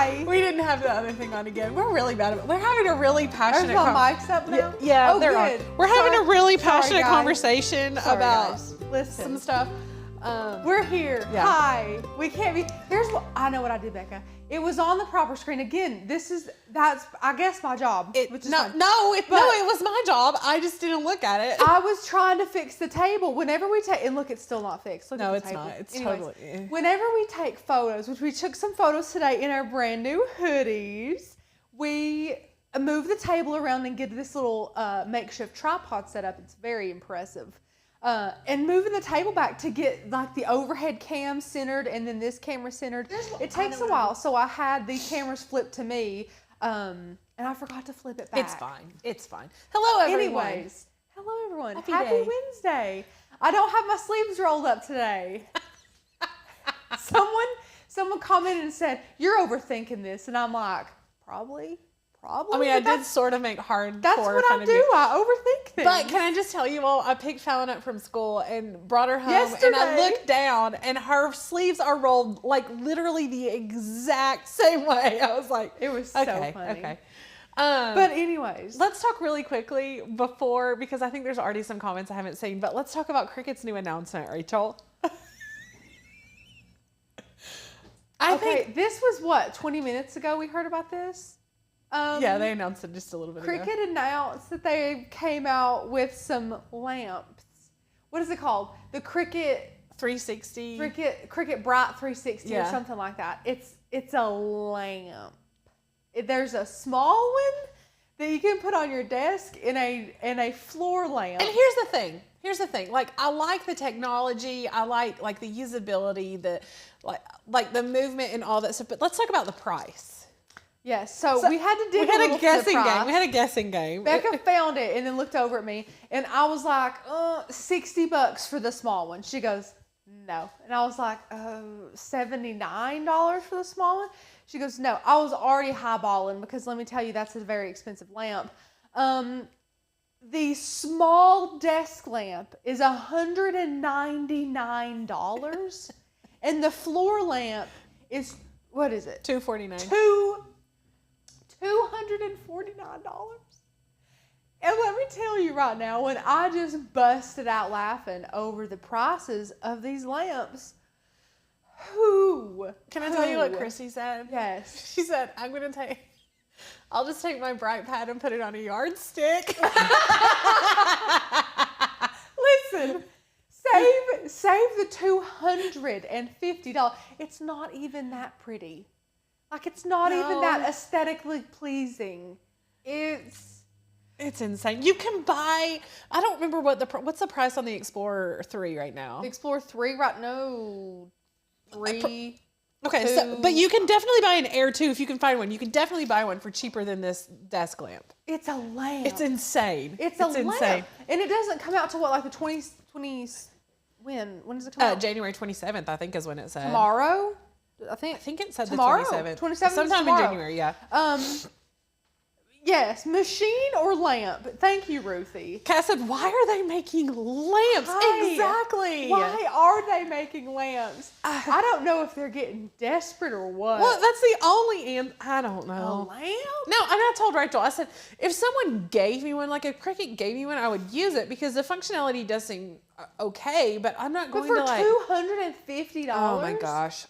Hi. We didn't have the other thing on again. We're really bad at it. We're having a really passionate my mics up now? Yeah, oh, there good. are. We're having a really passionate guys. conversation about Listen. some stuff. We're here. Yeah. Hi. We can't be. Here's what I know what I did, Becca. It was on the proper screen. Again, that's I guess my job. It was my job. I just didn't look at it. I was trying to fix the table. Whenever we take, and look, it's still not fixed. Look No, at the it's table. not. It's Anyways, totally. Whenever we take photos, which we took some photos today in our brand new hoodies, we move the table around and get this little makeshift tripod set up. It's very impressive. And moving the table back to get like the overhead cam centered and then this camera centered, it takes a while. So I had these cameras flipped to me, and I forgot to flip it back. It's fine. It's fine. Hello, everyone. Anyways, hello everyone. Happy Happy day. Wednesday. I don't have my sleeves rolled up today. Someone commented and said, "You're overthinking this," and I'm like, probably. I mean, I did sort of make hardcore That's what fun I of do. you. I overthink things. But can I just tell you all, I picked Fallon up from school and brought her home, Yesterday. and I looked down, and her sleeves are rolled like literally the exact same way. I was like, it was so funny. Okay. But anyways, let's talk really quickly because I think there's already some comments I haven't seen, but let's talk about Cricut's new announcement, Rachel. I think this was what, 20 minutes ago we heard about this? Yeah, they announced it just a little bit ago. Cricut announced that they came out with some lamps. What is it called? The Cricut 360. Cricut Bright 360 Yeah. or something like that. It's a lamp. There's a small one that you can put on your desk in a floor lamp. And here's the thing. Like, I like the technology. I like the usability, the like the movement and all that stuff. But let's talk about the price. Yes, so we had to dig We had a little a guessing for the price. game. We had a guessing game. Becca found it and then looked over at me, and I was like, $60 for the small one. She goes, no. And I was like, $79 for the small one? She goes, no. I was already highballing because let me tell you, that's a very expensive lamp. The small desk lamp is $199, and the floor lamp is, what is it? $249. $249. And let me tell you right now, when I just busted out laughing over the prices of these lamps, Can I tell you what Chrissy said? Yes. She said, I'll just take my bright pad and put it on a yardstick. Listen, save the $250. It's not even that pretty. Like, it's not even that aesthetically pleasing. It's insane. You can buy, I don't remember what's the price on the Explorer 3 right now? the Explorer 3 right now. 3. Okay, 2. but you can definitely buy an Air 2 if you can find one. You can definitely buy one for cheaper than this desk lamp. It's a lamp. It's insane. It's a lamp. And it doesn't come out to what, like the 20 when does it come out? January 27th, I think is when it said. Tomorrow? I think it said tomorrow. the 27th. 27th Sometime tomorrow. in January, yeah. Yes, machine or lamp. Thank you, Ruthie. Cass said, why are they making lamps? Why? Exactly. Why are they making lamps? I don't know if they're getting desperate or what. Well, that's the only answer. I don't know. A lamp? No, and I told Rachel, I said, if someone gave me one, like if Cricut gave me one, I would use it because the functionality does seem okay, but I'm not going to like. But for $250? Oh my gosh.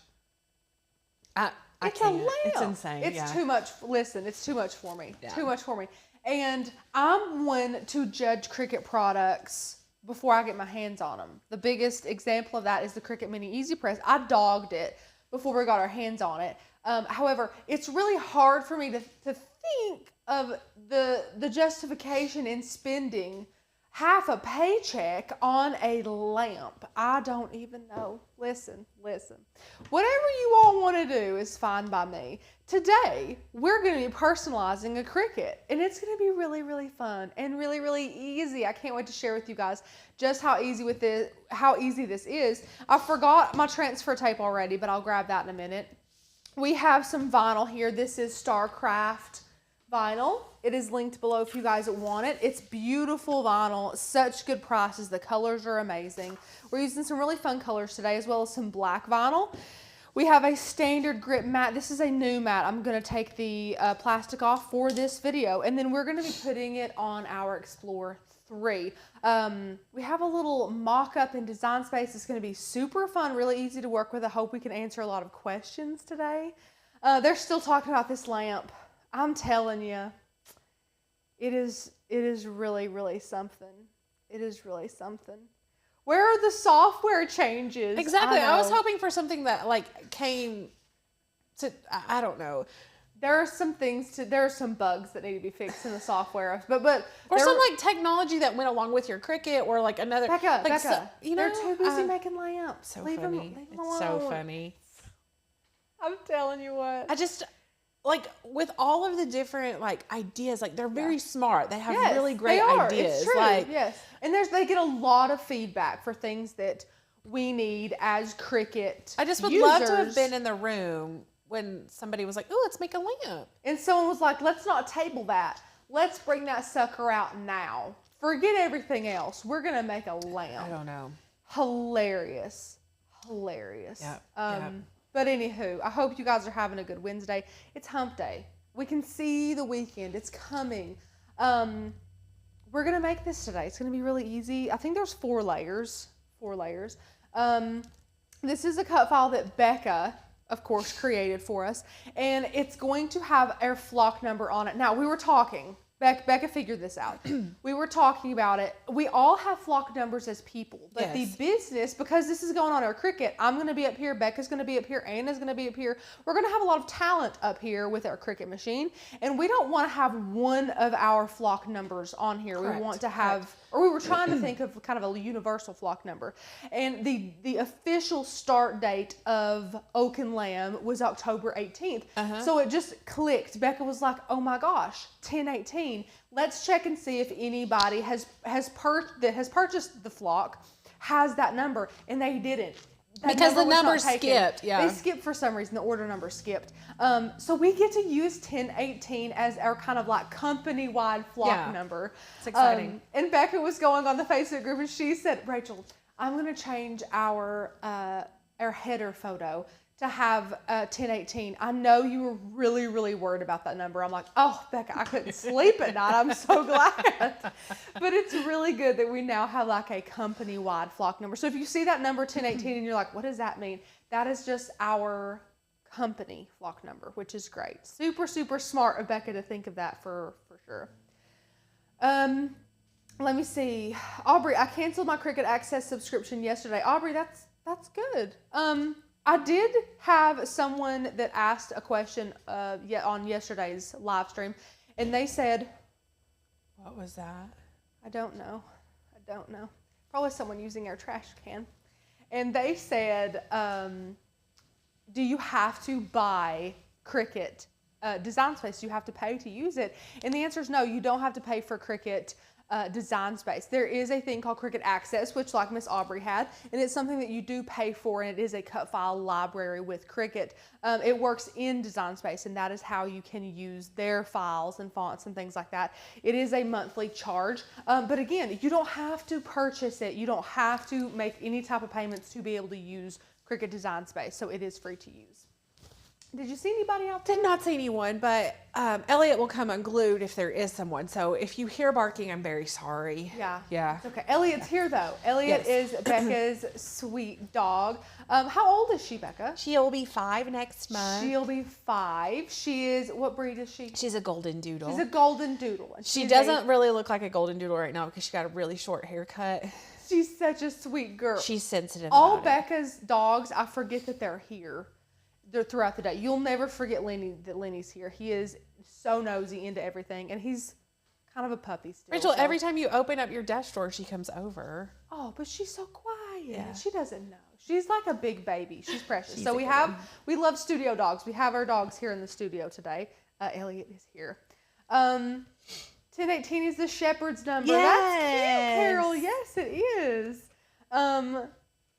It's a lamp. It's insane. It's too much. Listen, it's too much for me. Yeah. Too much for me. And I'm one to judge Cricut products before I get my hands on them. The biggest example of that is the Cricut Mini Easy Press. I dogged it before we got our hands on it. However, it's really hard for me to think of the justification in spending half a paycheck on a lamp. I don't even know. Listen. Whatever you all want to do is fine by me. Today, we're going to be personalizing a Cricut, and it's going to be really, really fun and really, really easy. I can't wait to share with you guys just how easy this is. I forgot my transfer tape already, but I'll grab that in a minute. We have some vinyl here. This is StarCraft vinyl. It is linked below if you guys want it. It's beautiful vinyl, such good prices. The colors are amazing. We're using some really fun colors today as well as some black vinyl. We have a standard grip mat. This is a new mat. I'm going to take the plastic off for this video, and then we're going to be putting it on our Explore 3. We have a little mock-up in Design Space. It's going to be super fun, really easy to work with. I hope we can answer a lot of questions today. They're still talking about this lamp. I'm telling you, it is really, really something. It is really something. Where are the software changes? Exactly. I was hoping for something that like came to, I don't know. There are some bugs that need to be fixed in the software, but or some like technology that went along with your Cricut, or like another. Becca, So, you know, they're too busy making lamps. So leave funny. Them It's alone. so funny. I'm telling you what. I just like with all of the different like ideas, like they're very smart. They have really great they are. ideas. It's true. Like yes, and they get a lot of feedback for things that we need as Cricut. I just would users. love to have been in the room when somebody was like, "Oh, let's make a lamp," and someone was like, "Let's not table that. Let's bring that sucker out now. Forget everything else. We're gonna make a lamp." I don't know. Hilarious. Yeah. But anywho, I hope you guys are having a good Wednesday. It's hump day. We can see the weekend. It's coming. We're going to make this today. It's going to be really easy. I think there's 4 layers. This is a cut file that Becca, of course, created for us. And it's going to have our flock number on it. Now, we were talking. Becca figured this out. We were talking about it. We all have flock numbers as people, but the business, because this is going on our Cricut, I'm going to be up here, Becca's going to be up here, Anna's going to be up here. We're going to have a lot of talent up here with our Cricut machine, and we don't want to have one of our flock numbers on here. Correct. We want to have, or we were trying to think of kind of a universal flock number. And the official start date of Oak and Lamb was October 18th. So it just clicked. Becca was like, oh my gosh, 10/18. Let's check and see if anybody that has purchased the flock has that number, and they didn't. Because the number skipped. Yeah, they skipped for some reason. The order number skipped. So we get to use 10/18 as our kind of like company-wide flock number. It's exciting. And Becca was going on the Facebook group, and she said, "Rachel, I'm going to change our header photo to have 10/18. I know you were really, really worried about that number." I'm like, oh, Becca, I couldn't sleep at night. I'm so glad. But it's really good that we now have like a company-wide flock number. So if you see that number 10/18 and you're like, what does that mean? That is just our company flock number, which is great. Super, super smart of Becca to think of that for sure. Let me see. Aubrey, I canceled my Cricut Access subscription yesterday. Aubrey, that's good. I did have someone that asked a question on yesterday's live stream, and they said, what was that? I don't know. Probably someone using our trash can. And they said, do you have to buy Cricut Design Space? Do you have to pay to use it? And the answer is no, you don't have to pay for Cricut Design Space. There is a thing called Cricut Access, which like Miss Aubrey had, and it's something that you do pay for, and it is a cut file library with Cricut. It works in Design Space, and that is how you can use their files and fonts and things like that. It is a monthly charge, but again, you don't have to purchase it. You don't have to make any type of payments to be able to use Cricut Design Space, so it is free to use. Did you see anybody out there? Did not see anyone, but Elliot will come unglued if there is someone. So if you hear barking, I'm very sorry. Yeah. It's okay. Elliot's here though. Elliot is Becca's sweet dog. How old is she, Becca? She'll be 5 next month. She'll be 5. She is, what breed is she? She's a golden doodle. She's a golden doodle. She doesn't really look like a golden doodle right now because she got a really short haircut. She's such a sweet girl. She's sensitive. All Becca's dogs, I forget that they're here. They're throughout the day. You'll never forget that Lenny's here. He is so nosy into everything, and he's kind of a puppy still. Rachel, every time you open up your desk drawer, she comes over. Oh, but she's so quiet. Yeah. She doesn't know. She's like a big baby. She's precious. She's So we love studio dogs. We have our dogs here in the studio today. Elliot is here. 10/18 is the shepherd's number. Yes. That's cute, Carol. Yes, it is.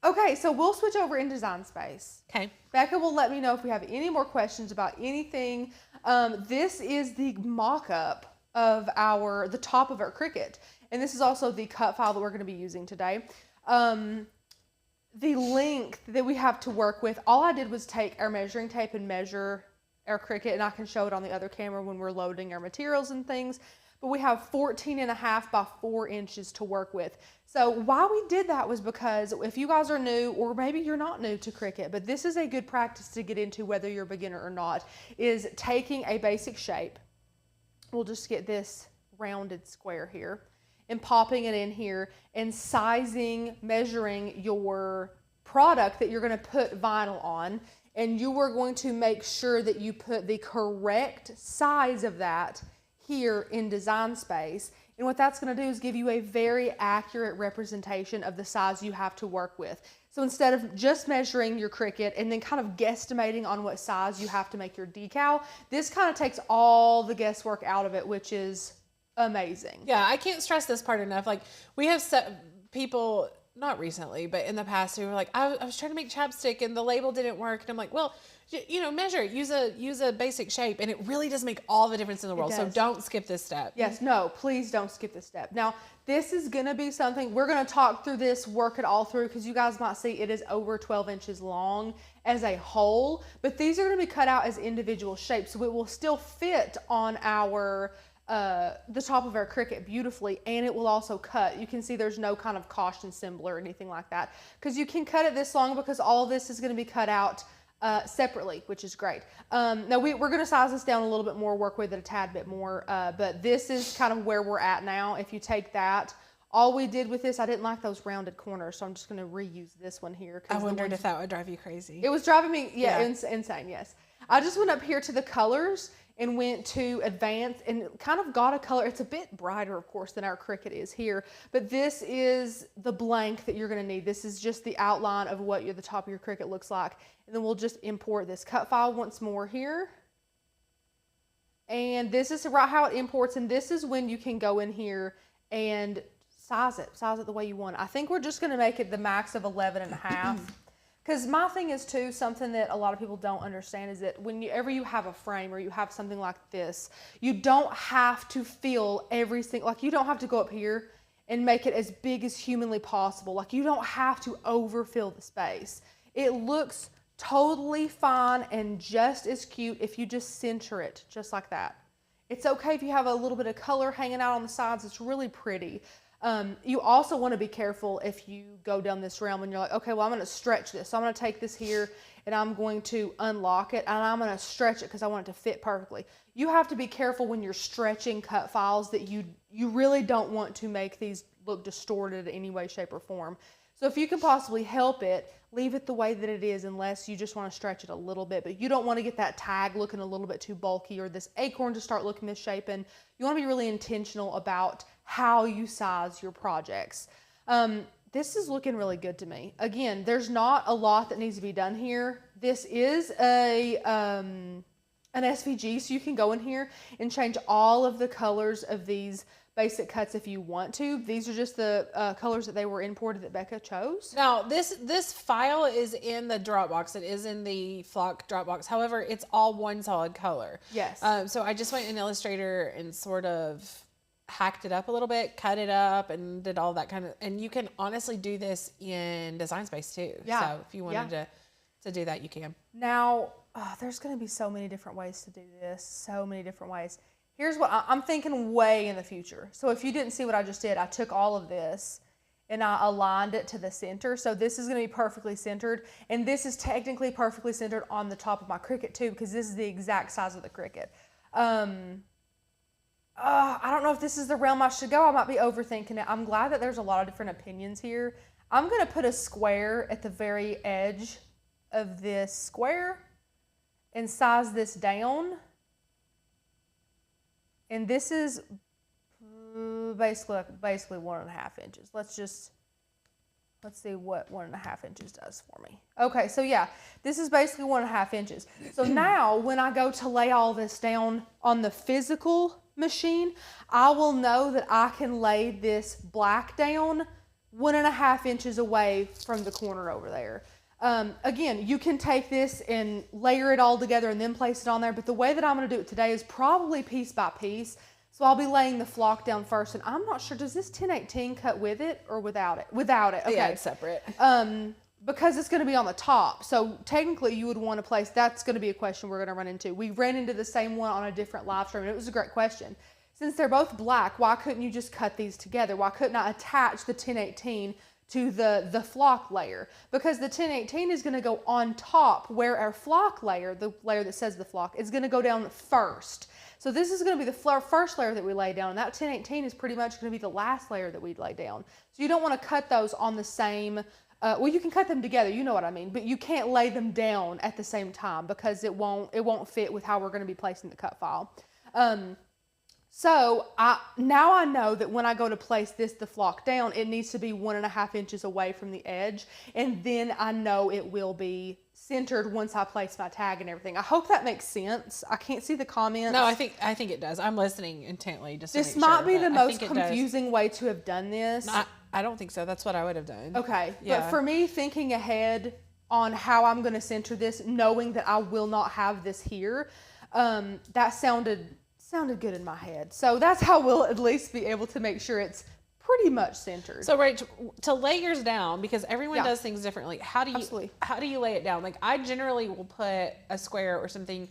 Okay, so we'll switch over in Design Space. Okay. Becca will let me know if we have any more questions about anything. This is the mock-up of the top of our Cricut. And this is also the cut file that we're going to be using today. the length that we have to work with, all I did was take our measuring tape and measure our Cricut, and I can show it on the other camera when we're loading our materials and things. But we have 14.5 by 4 inches to work with. So why we did that was because if you guys are new, or maybe you're not new to Cricut, but this is a good practice to get into whether you're a beginner or not, is taking a basic shape. We'll just get this rounded square here and popping it in here and sizing, measuring your product that you're going to put vinyl on. And you are going to make sure that you put the correct size of that here in Design Space. And what that's going to do is give you a very accurate representation of the size you have to work with. So instead of just measuring your Cricut and then kind of guesstimating on what size you have to make your decal, this kind of takes all the guesswork out of it, which is amazing. Yeah, I can't stress this part enough. Like, we have people, not recently, but in the past, who were like, I was trying to make chapstick and the label didn't work. And I'm like, well, you know, measure it, use a basic shape, and it really does make all the difference in the world. So don't skip this step. Yes, no, please don't skip this step. Now, this is going to be something, we're going to talk through this, work it all through, because you guys might see it is over 12 inches long as a whole, but these are going to be cut out as individual shapes, so it will still fit on our the top of our Cricut beautifully, and it will also cut. You can see there's no kind of caution symbol or anything like that, because you can cut it this long because all this is going to be cut out separately, which is great. Now we're going to size this down a little bit more, work with it a tad bit more, but this is kind of where we're at now. If you take that, all we did with this, I didn't like those rounded corners, so I'm just going to reuse this one here. I wondered if that would drive you crazy. It was driving me, insane, yes. I just went up here to the colors and went to advanced and kind of got a color. It's a bit brighter, of course, than our Cricut is here, but this is the blank that you're going to need. This is just the outline of what the top of your Cricut looks like. And then we'll just import this cut file once more here. And this is right how it imports, and this is when you can go in here and size it the way you want. I think we're just going to make it the max of 11.5. Because my thing is too, something that a lot of people don't understand is that whenever you have a frame or you have something like this, you don't have to fill every single, like you don't have to go up here and make it as big as humanly possible. Like you don't have to overfill the space. It looks totally fine and just as cute if you just center it just like that. It's okay if you have a little bit of color hanging out on the sides. It's really pretty. You also want to be careful if you go down this realm and you're like, okay, well, I'm going to stretch this. So I'm going to take this here and I'm going to unlock it and I'm going to stretch it because I want it to fit perfectly. You have to be careful when you're stretching cut files that you really don't want to make these look distorted in any way, shape, or form. So if you can possibly help it, leave it the way that it is unless you just want to stretch it a little bit. But you don't want to get that tag looking a little bit too bulky or this acorn to start looking misshapen. You want to be really intentional about how you size your projects. This is looking really good to me. Again, there's not a lot that needs to be done here. This is an SVG, so you can go in here and change all of the colors of these basic cuts if you want to. These are just the colors that they were imported that Becca chose. Now, this file is in the Dropbox. It is in the Flock Dropbox. However, it's all one solid color. Yes. So I just went in Illustrator and sort of hacked it up a little bit, cut it up, and did all that kind of, and you can honestly do this in Design Space too. Yeah. So if you wanted to do that, you can. Now, there's going to be so many different ways to do this, so many different ways. Here's what I'm thinking way in the future. So if you didn't see what I just did, I took all of this and I aligned it to the center. So this is going to be perfectly centered, and this is technically perfectly centered on the top of my Cricut too, because this is the exact size of the Cricut. I don't know if this is the realm I should go. I might be overthinking it. I'm glad that there's a lot of different opinions here. I'm going to put a square at the very edge of this square and size this down. And this is basically 1.5 inches. Let's see what 1.5 inches does for me. Okay, so yeah, this is basically 1.5 inches. So now when I go to lay all this down on the physical machine, I will know that I can lay this black down 1.5 inches away from the corner over there. Again, you can take this and layer it all together and then place it on there, but the way that I'm going to do it today is probably piece by piece. So I'll be laying the flock down first, and I'm not sure, does this 1018 cut with it or without it? Without it, okay. Yeah, it's separate. because it's going to be on the top. So technically you would want to place, that's going to be a question we're going to run into. We ran into the same one on a different live stream, and it was a great question. Since they're both black, why couldn't you just cut these together? Why couldn't I attach the 1018 to the flock layer? Because the 1018 is going to go on top, where our flock layer, the layer that says the flock, is going to go down first. So this is going to be the first layer that we lay down, and that 1018 is pretty much going to be the last layer that we lay down. So you don't want to cut those on the same, well, you can cut them together, you know what I mean, but you can't lay them down at the same time because it won't fit with how we're going to be placing the cut file. So now I know that when I go to place the flock down, it needs to be 1.5 inches away from the edge, and then I know it will be centered once I place my tag and everything. I hope that makes sense. I can't see the comments. No, I think it does. I'm listening intently. This might be the most confusing way to have done this. I don't think so. That's what I would have done. Okay, yeah. But for me, thinking ahead on how I'm going to center this, knowing that I will not have this here, that sounded good in my head. So that's how we'll at least be able to make sure it's pretty much centered. So right, to layers down, because everyone does things differently. How do you lay it down? Like, I generally will put a square or something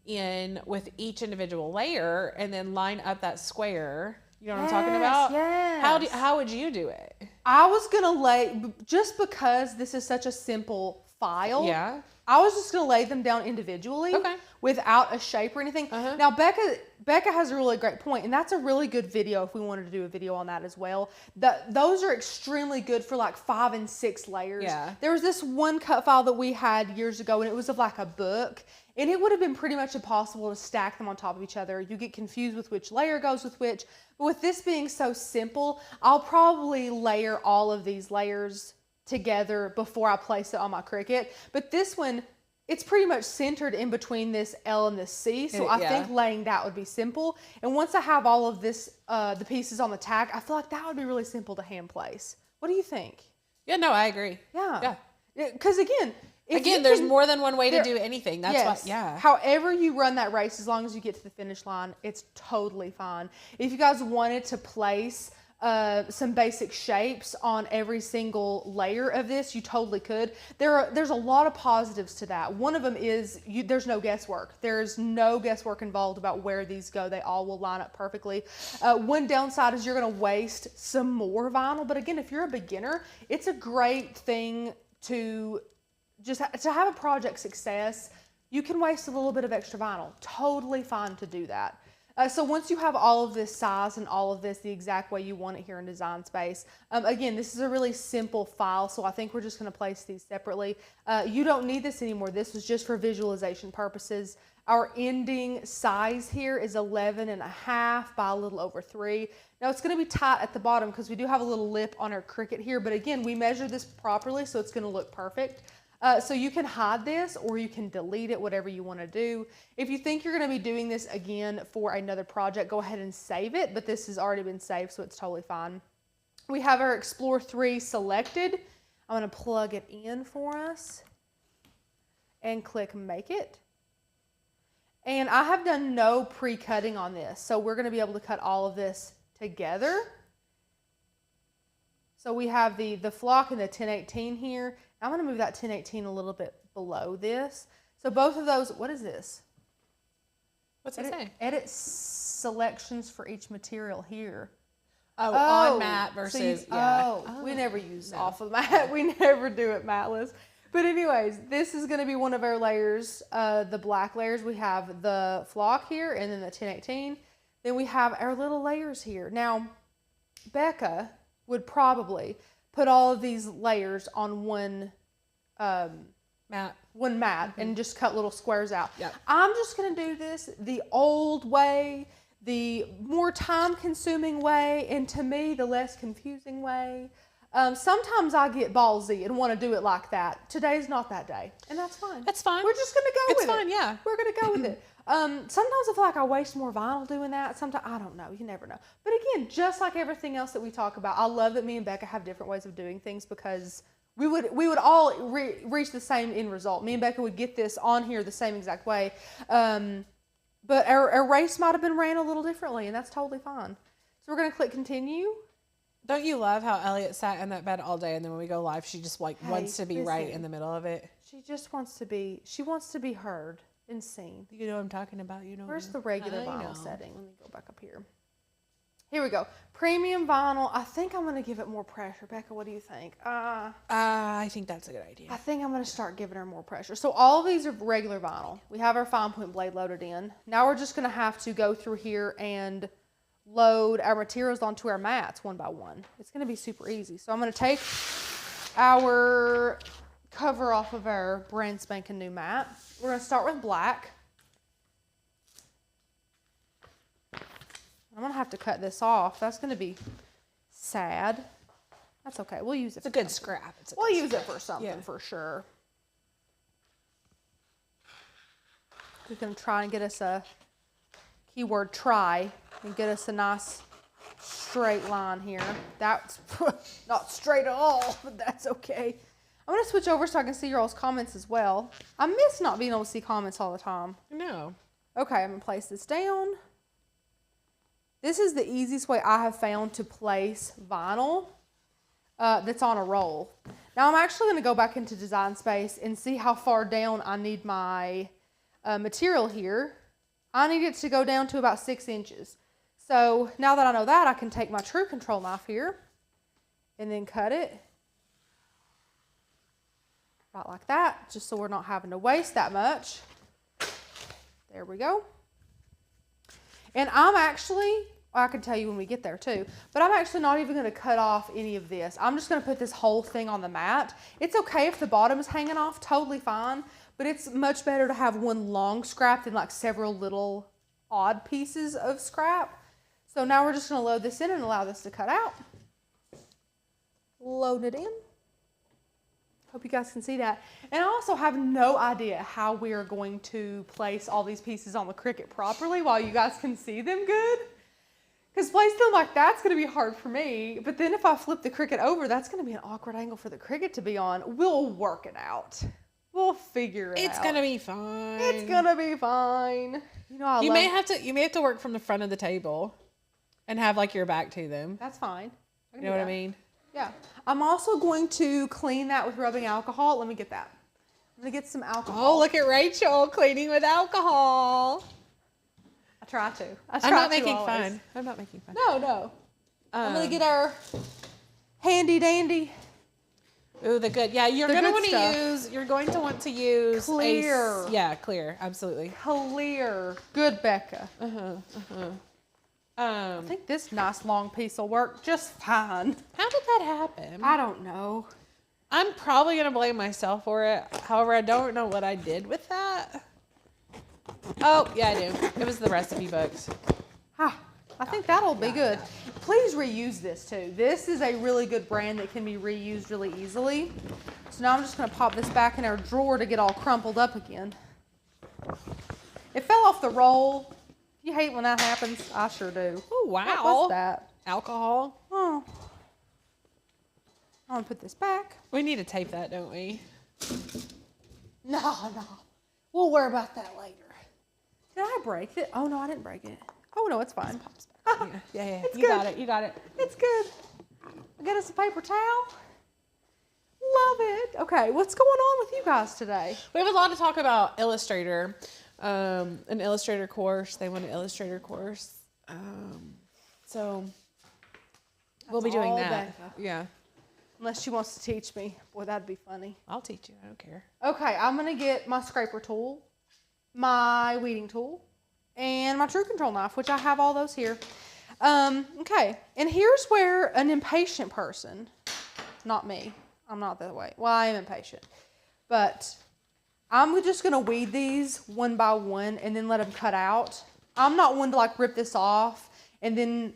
in with each individual layer and then line up that square. You know what I'm talking about? Yes. How would you do it? I was gonna lay, just because this is such a simple file. Yeah. I was just gonna lay them down individually, without a shape or anything. Now Becca has a really great point, and that's a really good video if we wanted to do a video on that as well. Those are extremely good for like 5 and 6 layers. Yeah. There was this one cut file that we had years ago, and it was of like a book, and it would have been pretty much impossible to stack them on top of each other. You get confused with which layer goes with which. But with this being so simple, I'll probably layer all of these layers together before I place it on my Cricut. But this one, it's pretty much centered in between this L and this C, so I think laying that would be simple. And once I have all of this, the pieces on the tag, I feel like that would be really simple to hand place. What do you think? Yeah, no, I agree. Yeah. Because again, there's more than one way to do anything. That's why, However you run that race, as long as you get to the finish line, it's totally fine. If you guys wanted to place some basic shapes on every single layer of this, you totally could. There's a lot of positives to that. One of them is there's no guesswork. There's no guesswork involved about where these go. They all will line up perfectly. One downside is you're going to waste some more vinyl, but again, if you're a beginner, it's a great thing to have a project success. You can waste a little bit of extra vinyl. Totally fine to do that. So once you have all of this size and all of this the exact way you want it here in Design Space, again, this is a really simple file, so I think we're just going to place these separately. You don't need this anymore. This was just for visualization purposes. Our ending size here is 11.5 by a little over 3. Now it's going to be tight at the bottom because we do have a little lip on our Cricut here, but again, we measured this properly, so it's going to look perfect. So you can hide this or you can delete it, whatever you want to do. If you think you're going to be doing this again for another project, go ahead and save it, but this has already been saved, so it's totally fine. We have our Explore 3 selected. I'm going to plug it in for us and click Make It. And I have done no pre-cutting on this, so we're going to be able to cut all of this together. So we have the flock and the 1018 here. I'm going to move that 1018 a little bit below this. So both of those, what is this? What's it say? Edit selections for each material here. Oh, on matte versus, we never use off of matte. We never do it matteless. But anyways, this is going to be one of our layers, the black layers. We have the flock here and then the 1018. Then we have our little layers here. Now, Becca would probably put all of these layers on one mat and just cut little squares out. Yep. I'm just going to do this the old way, the more time consuming way, and to me, the less confusing way. Sometimes I get ballsy and want to do it like that. Today's not that day, and that's fine. That's fine. We're just going to go with it. It's fine, yeah. We're going to go with it. Sometimes I feel like I waste more vinyl doing that. Sometimes, I don't know. You never know. But again, just like everything else that we talk about, I love that me and Becca have different ways of doing things because we would all reach the same end result. Me and Becca would get this on here the same exact way. But our race might have been ran a little differently, and that's totally fine. So we're going to click Continue. Don't you love how Elliot sat in that bed all day, and then when we go live, she just like wants to be right listen. in the middle of it? She just wants to be, she wants to be heard and seen. You know what I'm talking about? You know. Where's the regular I vinyl know. setting? Let me go back up here. Here we go. Premium vinyl. I think I'm going to give it more pressure. Becca, what do you think? I think that's a good idea. I think I'm going to start giving her more pressure. So all of these are regular vinyl. We have our fine point blade loaded in. Now we're just going to have to go through here and load our materials onto our mats one by one. It's going to be super easy. So I'm going to take our cover off of our brand spanking new mat. We're going to start with black. I'm going to have to cut this off. That's going to be sad. That's okay. We'll use it. It's a good scrap. We'll use it for something for sure. We're going to try and get us a keyword try and get us a nice straight line here. That's not straight at all, but that's okay. I'm going to switch over so I can see your all's comments as well. I miss not being able to see comments all the time. No. Okay, I'm going to place this down. This is the easiest way I have found to place vinyl that's on a roll. Now I'm actually going to go back into Design Space and see how far down I need my material here. I need it to go down to about 6 inches. So now that I know that, I can take my True Control knife here and then cut it right like that, just so we're not having to waste that much. There we go. And I'm actually, I can tell you when we get there too, but I'm actually not even going to cut off any of this. I'm just going to put this whole thing on the mat. It's okay if the bottom is hanging off, totally fine, but it's much better to have one long scrap than like several little odd pieces of scrap. So now we're just going to load this in and allow this to cut out. Load it in. Hope you guys can see that. And I also have no idea how we are going to place all these pieces on the Cricut properly while you guys can see them good. Because placing them like that's going to be hard for me. But then if I flip the Cricut over, that's going to be an awkward angle for the Cricut to be on. We'll work it out. We'll figure it out. It's going to be fine. It's going to be fine. You know, you may have to work from the front of the table and have like your back to them. That's fine. You know what I mean? Yeah. I'm also going to clean that with rubbing alcohol. Let me get that. I'm going to get some alcohol. Oh, look at Rachel cleaning with alcohol. I try to. I'm not making fun. I'm not making fun. No. I'm going to get our handy dandy. Ooh, the good. Yeah, you're going to want to use clear. Yeah, clear. Absolutely. Clear. Good, Becca. I think this nice long piece will work just fine. How did that happen? I don't know. I'm probably going to blame myself for it. However, I don't know what I did with that. Oh, yeah, I do. It was the recipe books. I think that'll be good. Please reuse this too. This is a really good brand that can be reused really easily. So now I'm just going to pop this back in our drawer to get all crumpled up again. It fell off the roll. You hate when that happens? I sure do. Oh, wow. What was that? Alcohol. Oh. I'm going to put this back. We need to tape that, don't we? No. We'll worry about that later. Did I break it? Oh, no, I didn't break it. Oh, no, it's fine. Yeah. It's You good. got it. It's good. I got us a paper towel. Love it. Okay, what's going on with you guys today? We have a lot to talk about Illustrator. An Illustrator course. They want an Illustrator course. So we'll be doing that. Becca. Yeah. Unless she wants to teach me. Boy, that'd be funny. I'll teach you. I don't care. Okay, I'm going to get my scraper tool, my weeding tool, and my True Control knife, which I have all those here. Okay, and here's where an impatient person, not me, I'm not that way. Well, I am impatient. But I'm just going to weed these one by one and then let them cut out. I'm not one to like rip this off and then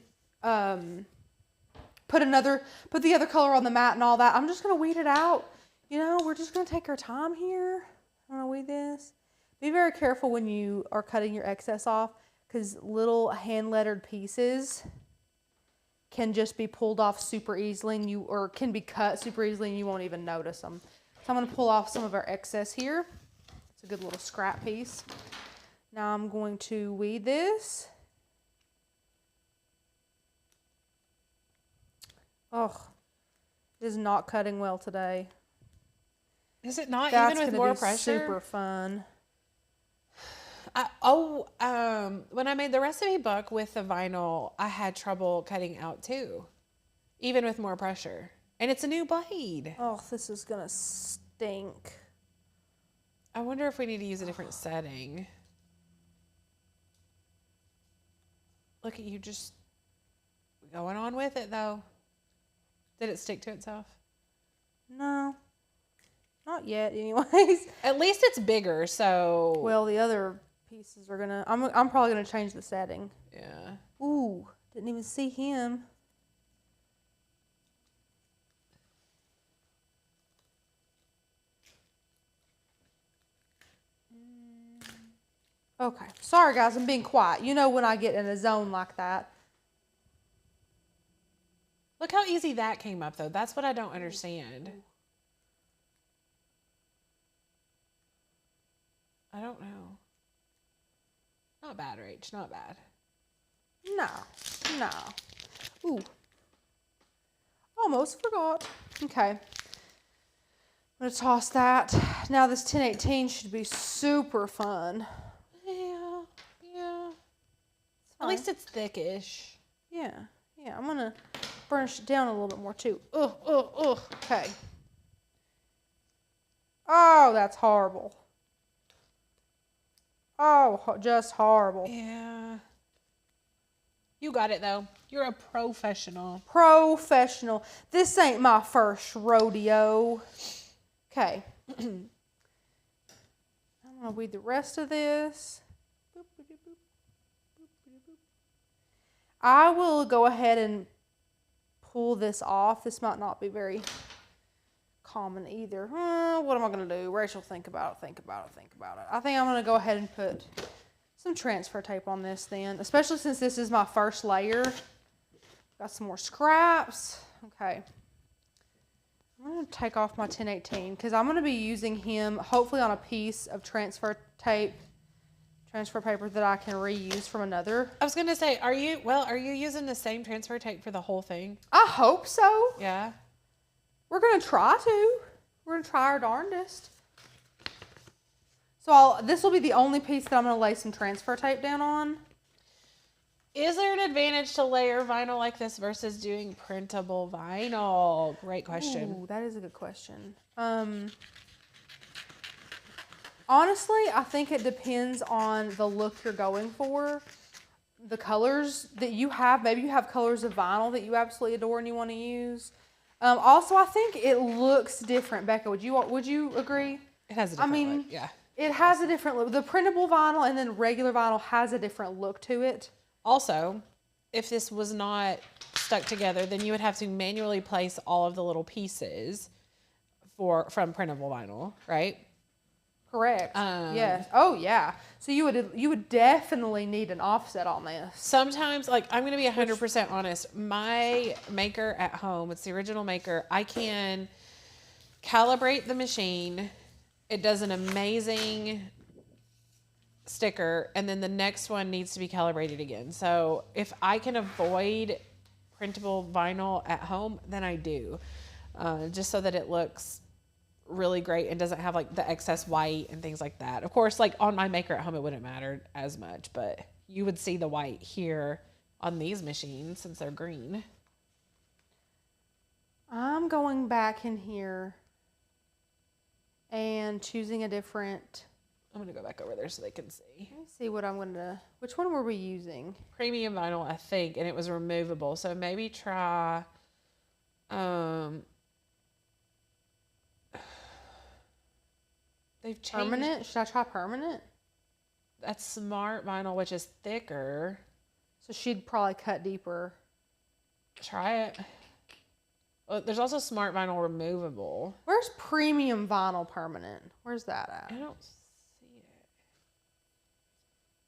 put the other color on the mat and all that. I'm just going to weed it out. You know, we're just going to take our time here. I'm going to weed this. Be very careful when you are cutting your excess off because little hand-lettered pieces can just be pulled off super easily or can be cut super easily and you won't even notice them. So I'm going to pull off some of our excess here. It's a good little scrap piece. Now I'm going to weed this. Ugh, it is not cutting well today. Is it not That's even with gonna more be pressure? super fun. When I made the recipe book with the vinyl, I had trouble cutting out too, even with more pressure. And it's a new blade. Oh, this is gonna stink. I wonder if we need to use a different setting. Look at you just going on with it though. Did it stick to itself? No, not yet. Anyways. At least it's bigger, so. Well, the other pieces are gonna. I'm probably gonna change the setting. Yeah. Ooh, didn't even see him. Okay, sorry guys, I'm being quiet. You know when I get in a zone like that. Look how easy that came up though. That's what I don't understand. I don't know. Not bad, Rach. Not bad. No. Ooh. Almost forgot. Okay. I'm going to toss that. Now this 1018 should be super fun. Yeah. At least it's thickish. Yeah. I'm going to burnish it down a little bit more too. Ugh. Okay. Oh, that's horrible. Oh, just horrible. Yeah. You got it though. You're a professional. This ain't my first rodeo. Okay. I'm going to weed the rest of this. I will go ahead and pull this off. This might not be very common either. What am I going to do? Rachel, think about it. I think I'm going to go ahead and put some transfer tape on this then, especially since this is my first layer. Got some more scraps. Okay. I'm going to take off my 1018 because I'm going to be using him hopefully on a piece of transfer paper that I can reuse from another. I was going to say, are you using the same transfer tape for the whole thing? I hope so. Yeah. We're going to try to. We're going to try our darndest. So this will be the only piece that I'm going to lay some transfer tape down on. Is there an advantage to layer vinyl like this versus doing printable vinyl? Great question. Ooh, that is a good question. Honestly, I think it depends on the look you're going for. The colors that you have, maybe you have colors of vinyl that you absolutely adore and you want to use. Also, I think it looks different. Becca, would you agree? It has a different look, yeah. It has a different look. The printable vinyl and then regular vinyl has a different look to it. Also, if this was not stuck together, then you would have to manually place all of the little pieces from printable vinyl, right? Correct. Yes. Oh, yeah. So you would definitely need an offset on this. Sometimes, like, I'm going to be 100% honest. My maker at home, it's the original maker. I can calibrate the machine. It does an amazing sticker, and then the next one needs to be calibrated again. So if I can avoid printable vinyl at home, then I do, just so that it looks really great and doesn't have like the excess white and things like that. Of course, like on my maker at home, it wouldn't matter as much, but you would see the white here on these machines since they're green. I'm going back in here and choosing a different. I'm going to go back over there so they can see. Let me see what I'm going to. Which one were we using? Premium vinyl, I think, and it was removable. So maybe try. They've changed. Permanent? Should I try permanent? That's smart vinyl, which is thicker. So she'd probably cut deeper. Try it. Well, there's also smart vinyl removable. Where's premium vinyl permanent? Where's that at? I don't see it.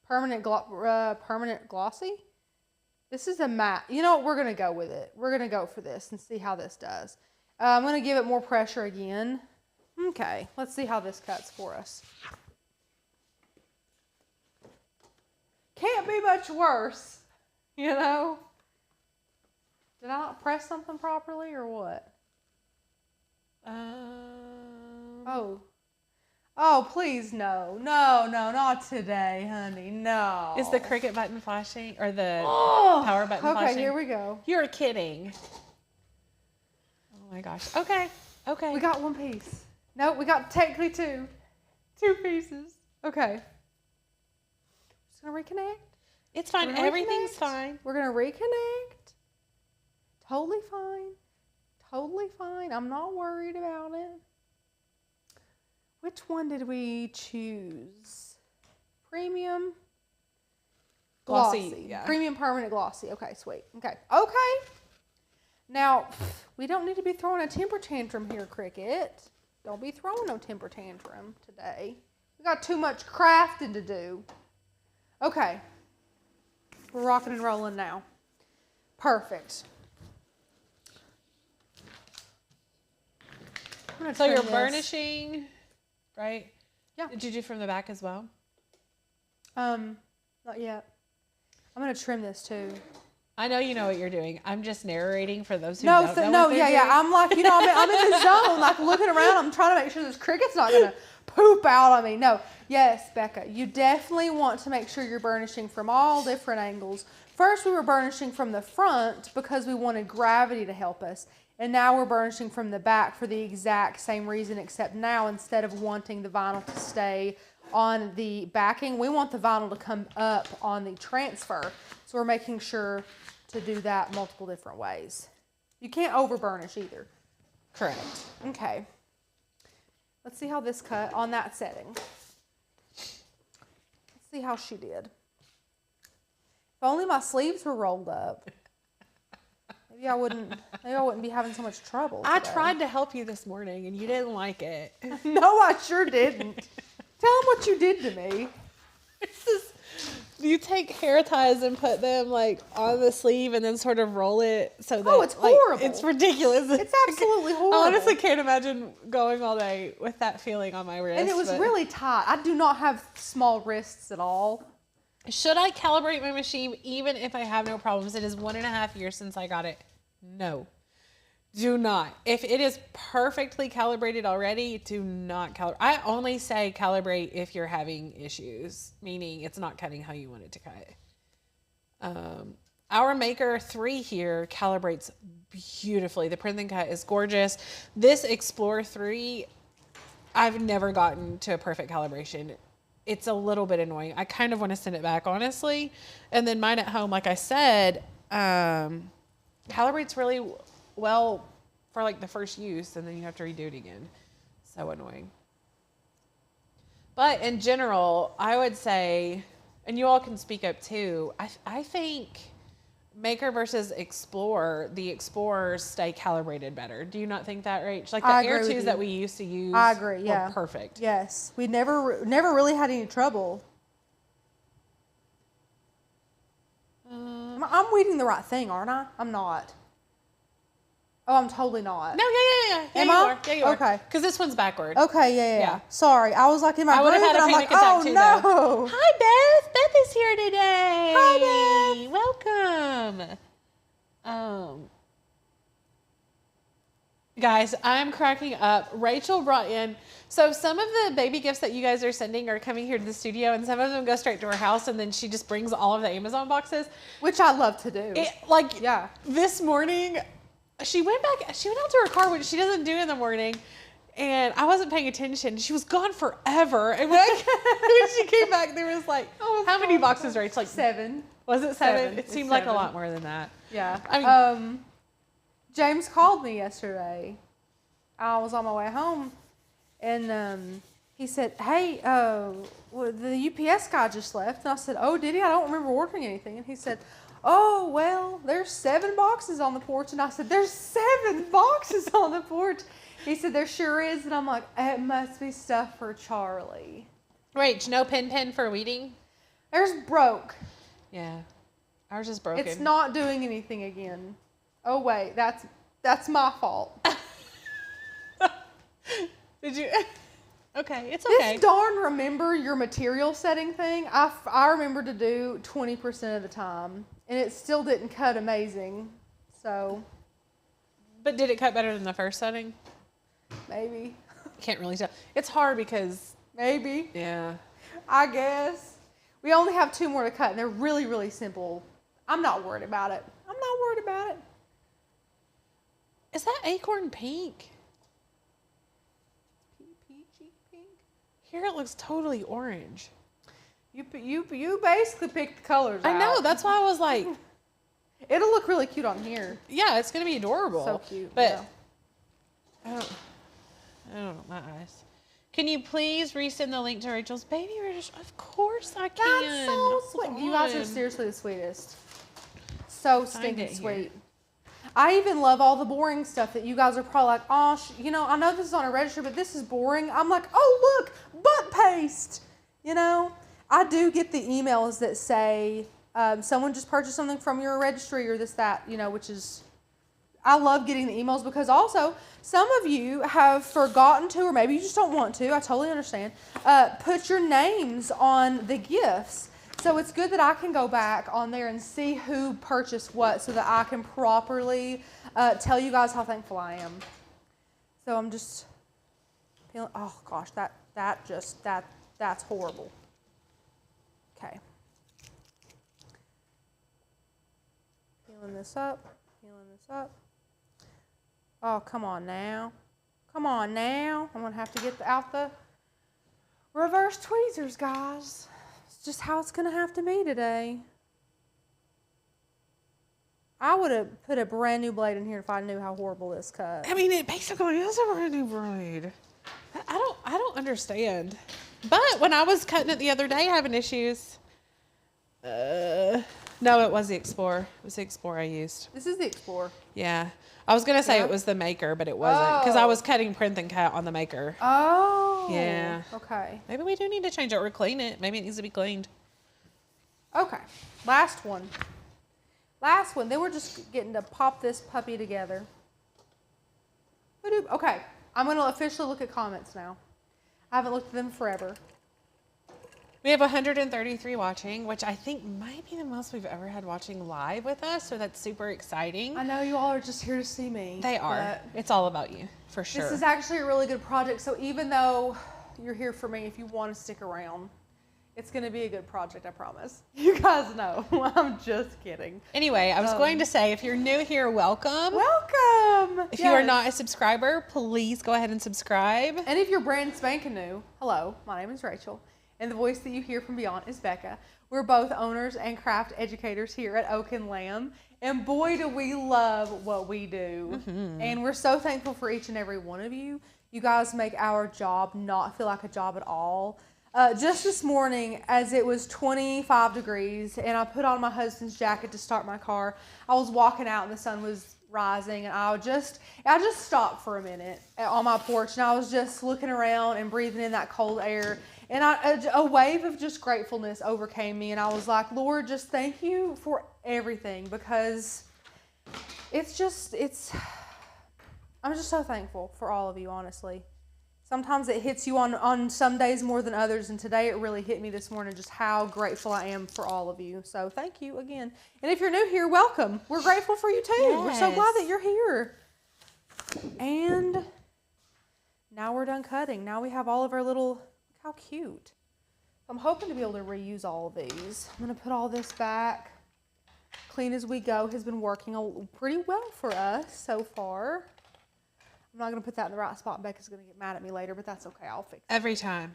Permanent glossy? This is a matte. You know what? We're going to go with it. We're going to go for this and see how this does. I'm going to give it more pressure again. Okay, let's see how this cuts for us. Can't be much worse, you know? Did I not press something properly or what? Oh. Oh, please, no. No, not today, honey. No. Is the Cricut button flashing or the Oh, power button flashing? Okay, here we go. You're kidding. Oh my gosh. Okay. We got one piece. No, we got technically two. Two pieces. Okay. Just gonna reconnect. It's fine. Everything's fine. We're gonna reconnect. Totally fine. Totally fine. I'm not worried about it. Which one did we choose? Premium. Glossy. Yeah. Premium permanent glossy. Okay, sweet. Okay. Now, we don't need to be throwing a temper tantrum here, Cricut. Don't be throwing no temper tantrum today. We got too much crafting to do. Okay. We're rocking and rolling now. Perfect. So you're burnishing, right? Yeah. Did you do from the back as well? Not yet. I'm gonna trim this too. I know you know what you're doing. I'm just narrating for those who don't know what they're doing. I'm like, I'm in the zone, like looking around. I'm trying to make sure this Cricut's not gonna poop out on me. No, yes, Becca, you definitely want to make sure you're burnishing from all different angles. First, we were burnishing from the front because we wanted gravity to help us. And now we're burnishing from the back for the exact same reason, except now instead of wanting the vinyl to stay on the backing, we want the vinyl to come up on the transfer. So we're making sure to do that multiple different ways. You can't over burnish either. Correct. Okay. Let's see how this cut on that setting. Let's see how she did. If only my sleeves were rolled up. Maybe I wouldn't be having so much trouble today. I tried to help you this morning and you didn't like it. No, I sure didn't. Tell them what you did to me. It's just, you take hair ties and put them like on the sleeve and then sort of roll it so that it's horrible. It's ridiculous. It's absolutely horrible. I honestly can't imagine going all day with that feeling on my wrist. And it was really tight. I do not have small wrists at all. Should I calibrate my machine even if I have no problems? It is 1.5 years since I got it. No. Do not. If it is perfectly calibrated already, do not calibrate. I only say calibrate if you're having issues, meaning it's not cutting how you want it to cut. Our Maker 3 here calibrates beautifully. The print and cut is gorgeous. This Explorer 3, I've never gotten to a perfect calibration. It's a little bit annoying. I kind of want to send it back, honestly. And then mine at home, like I said, calibrates really well for like the first use, and then you have to redo it again. So annoying. But in general, I would say, and you all can speak up too, I think Maker versus Explorer, the Explorers stay calibrated better. Do you not think that, Rach? Like the Air 2s that we used to use I agree, yeah. were perfect. Yes. We never really had any trouble. I'm reading the right thing, aren't I? I'm not. Oh, I'm totally not. No, yeah. Am I? Yeah, you are. Okay. Because this one's backward. Okay, yeah. Sorry. I was like in my I would have groove had a and I'm panic like, attack oh too, no. though. Hi, Beth. Beth is here today. Hi, Beth. Welcome. Guys, I'm cracking up. Rachel brought in, so some of the baby gifts that you guys are sending are coming here to the studio, and some of them go straight to her house, and then she just brings all of the Amazon boxes. Which I love to do. This morning, she went out to her car, which she doesn't do in the morning, and I wasn't paying attention. She was gone forever. And when she came back, there was like, how many boxes, Rach? Like 7. Was it 7? It It's seemed like a 7. lot more than that. Yeah. I mean, James called me yesterday. I was on my way home, and he said, hey, well, the UPS guy just left. And I said, oh, did he? I don't remember ordering anything. And he said, oh, well, there's 7 boxes on the porch. And I said, there's 7 boxes on the porch. He said, there sure is. And I'm like, it must be stuff for Charlie. Rach, no pen for weeding? There's broke. Yeah. Ours is broken. It's not doing anything again. Oh, wait, that's my fault. Did you? Okay, it's okay. This darn remember your material setting thing, I remember to do 20% of the time, and it still didn't cut amazing. So But did it cut better than the first setting? maybe. Can't really tell. It's hard because, Maybe. yeah. I guess. We only have 2 more to cut, and they're really, really simple. I'm not worried about it. I'm not worried about it. Is that acorn pink? Peachy pink. Here it looks totally orange. You basically picked the colors I know. out. That's why I was like, It'll look really cute on here. yeah, it's going to be adorable. So cute. But yeah. I don't know, my eyes. Can you please resend the link to Rachel's baby radish? Of course I can. That's so sweet. You guys are seriously the sweetest. So stinking sweet. I even love all the boring stuff that you guys are probably like, oh, I know this is on a register, but this is boring. I'm like, oh, look, butt paste. I do get the emails that say someone just purchased something from your registry or this, that, which is, I love getting the emails because also some of you have forgotten to, or maybe you just don't want to, I totally understand, put your names on the gifts. So it's good that I can go back on there and see who purchased what so that I can properly tell you guys how thankful I am. So I'm just feeling, oh gosh, that's horrible. Okay. Peeling this up. Oh, come on now. I'm going to have to get out the reverse tweezers, guys. It's just how it's going to have to be today. I would have put a brand new blade in here if I knew how horrible this cut. I mean, it basically is a brand new blade. I don't understand. But when I was cutting it the other day, having issues. No, it was the Explorer. It was the Explorer I used. This is the Explorer. Yeah. I was going to say it was the Maker, but it wasn't. Because I was cutting print and cut on the Maker. Oh. Yeah. Okay. Maybe we do need to change it or clean it. Maybe it needs to be cleaned. Okay. Last one. Then we're just getting to pop this puppy together. Okay. I'm going to officially look at comments now. I haven't looked at them forever. We have 133 watching, which I think might be the most we've ever had watching live with us, so that's super exciting. I know you all are just here to see me. They are. It's all about you, for sure. This is actually a really good project, so even though you're here for me, if you want to stick around, it's going to be a good project, I promise. You guys know. I'm just kidding. Anyway, I was going to say, if you're new here, welcome. Welcome. If you are not a subscriber, please go ahead and subscribe. And if you're brand spanking new, hello, my name is Rachel. And the voice that you hear from beyond is Becca. We're both owners and craft educators here at Oak and Lamb. And boy, do we love what we do. Mm-hmm. And we're so thankful for each and every one of you. You guys make our job not feel like a job at all. Just this morning, as it was 25 degrees, and I put on my husband's jacket to start my car, I was walking out and the sun was rising, and I just stopped for a minute on my porch, and I was just looking around and breathing in that cold air. And a wave of just gratefulness overcame me, and I was like, Lord, just thank you for everything, because I'm just so thankful for all of you, honestly. Sometimes it hits you on some days more than others, and today it really hit me this morning just how grateful I am for all of you. So thank you again. And if you're new here, welcome. We're grateful for you too. Yes. We're so glad that you're here. And now we're done cutting. Now we have all of our little... How cute. I'm hoping to be able to reuse all of these. I'm going to put all this back. Clean as we go has been working pretty well for us so far. I'm not going to put that in the right spot. Becca's going to get mad at me later, but that's okay. I'll fix it. Every time.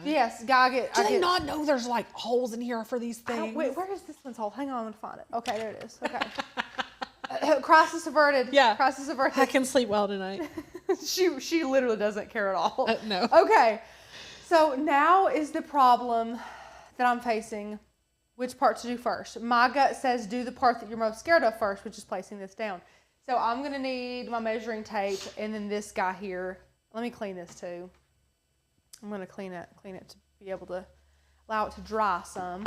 Yes, Do they not know there's like holes in here for these things? Wait, where is this one's hole? Hang on, I'm going to find it. Okay, there it is. Okay. Crisis averted. Yeah. Crisis averted. I can sleep well tonight. She literally doesn't care at all. No. Okay. So now is the problem that I'm facing, which part to do first. My gut says do the part that you're most scared of first, which is placing this down. So I'm going to need my measuring tape and then this guy here. Let me clean this too. I'm going to clean it to be able to allow it to dry some.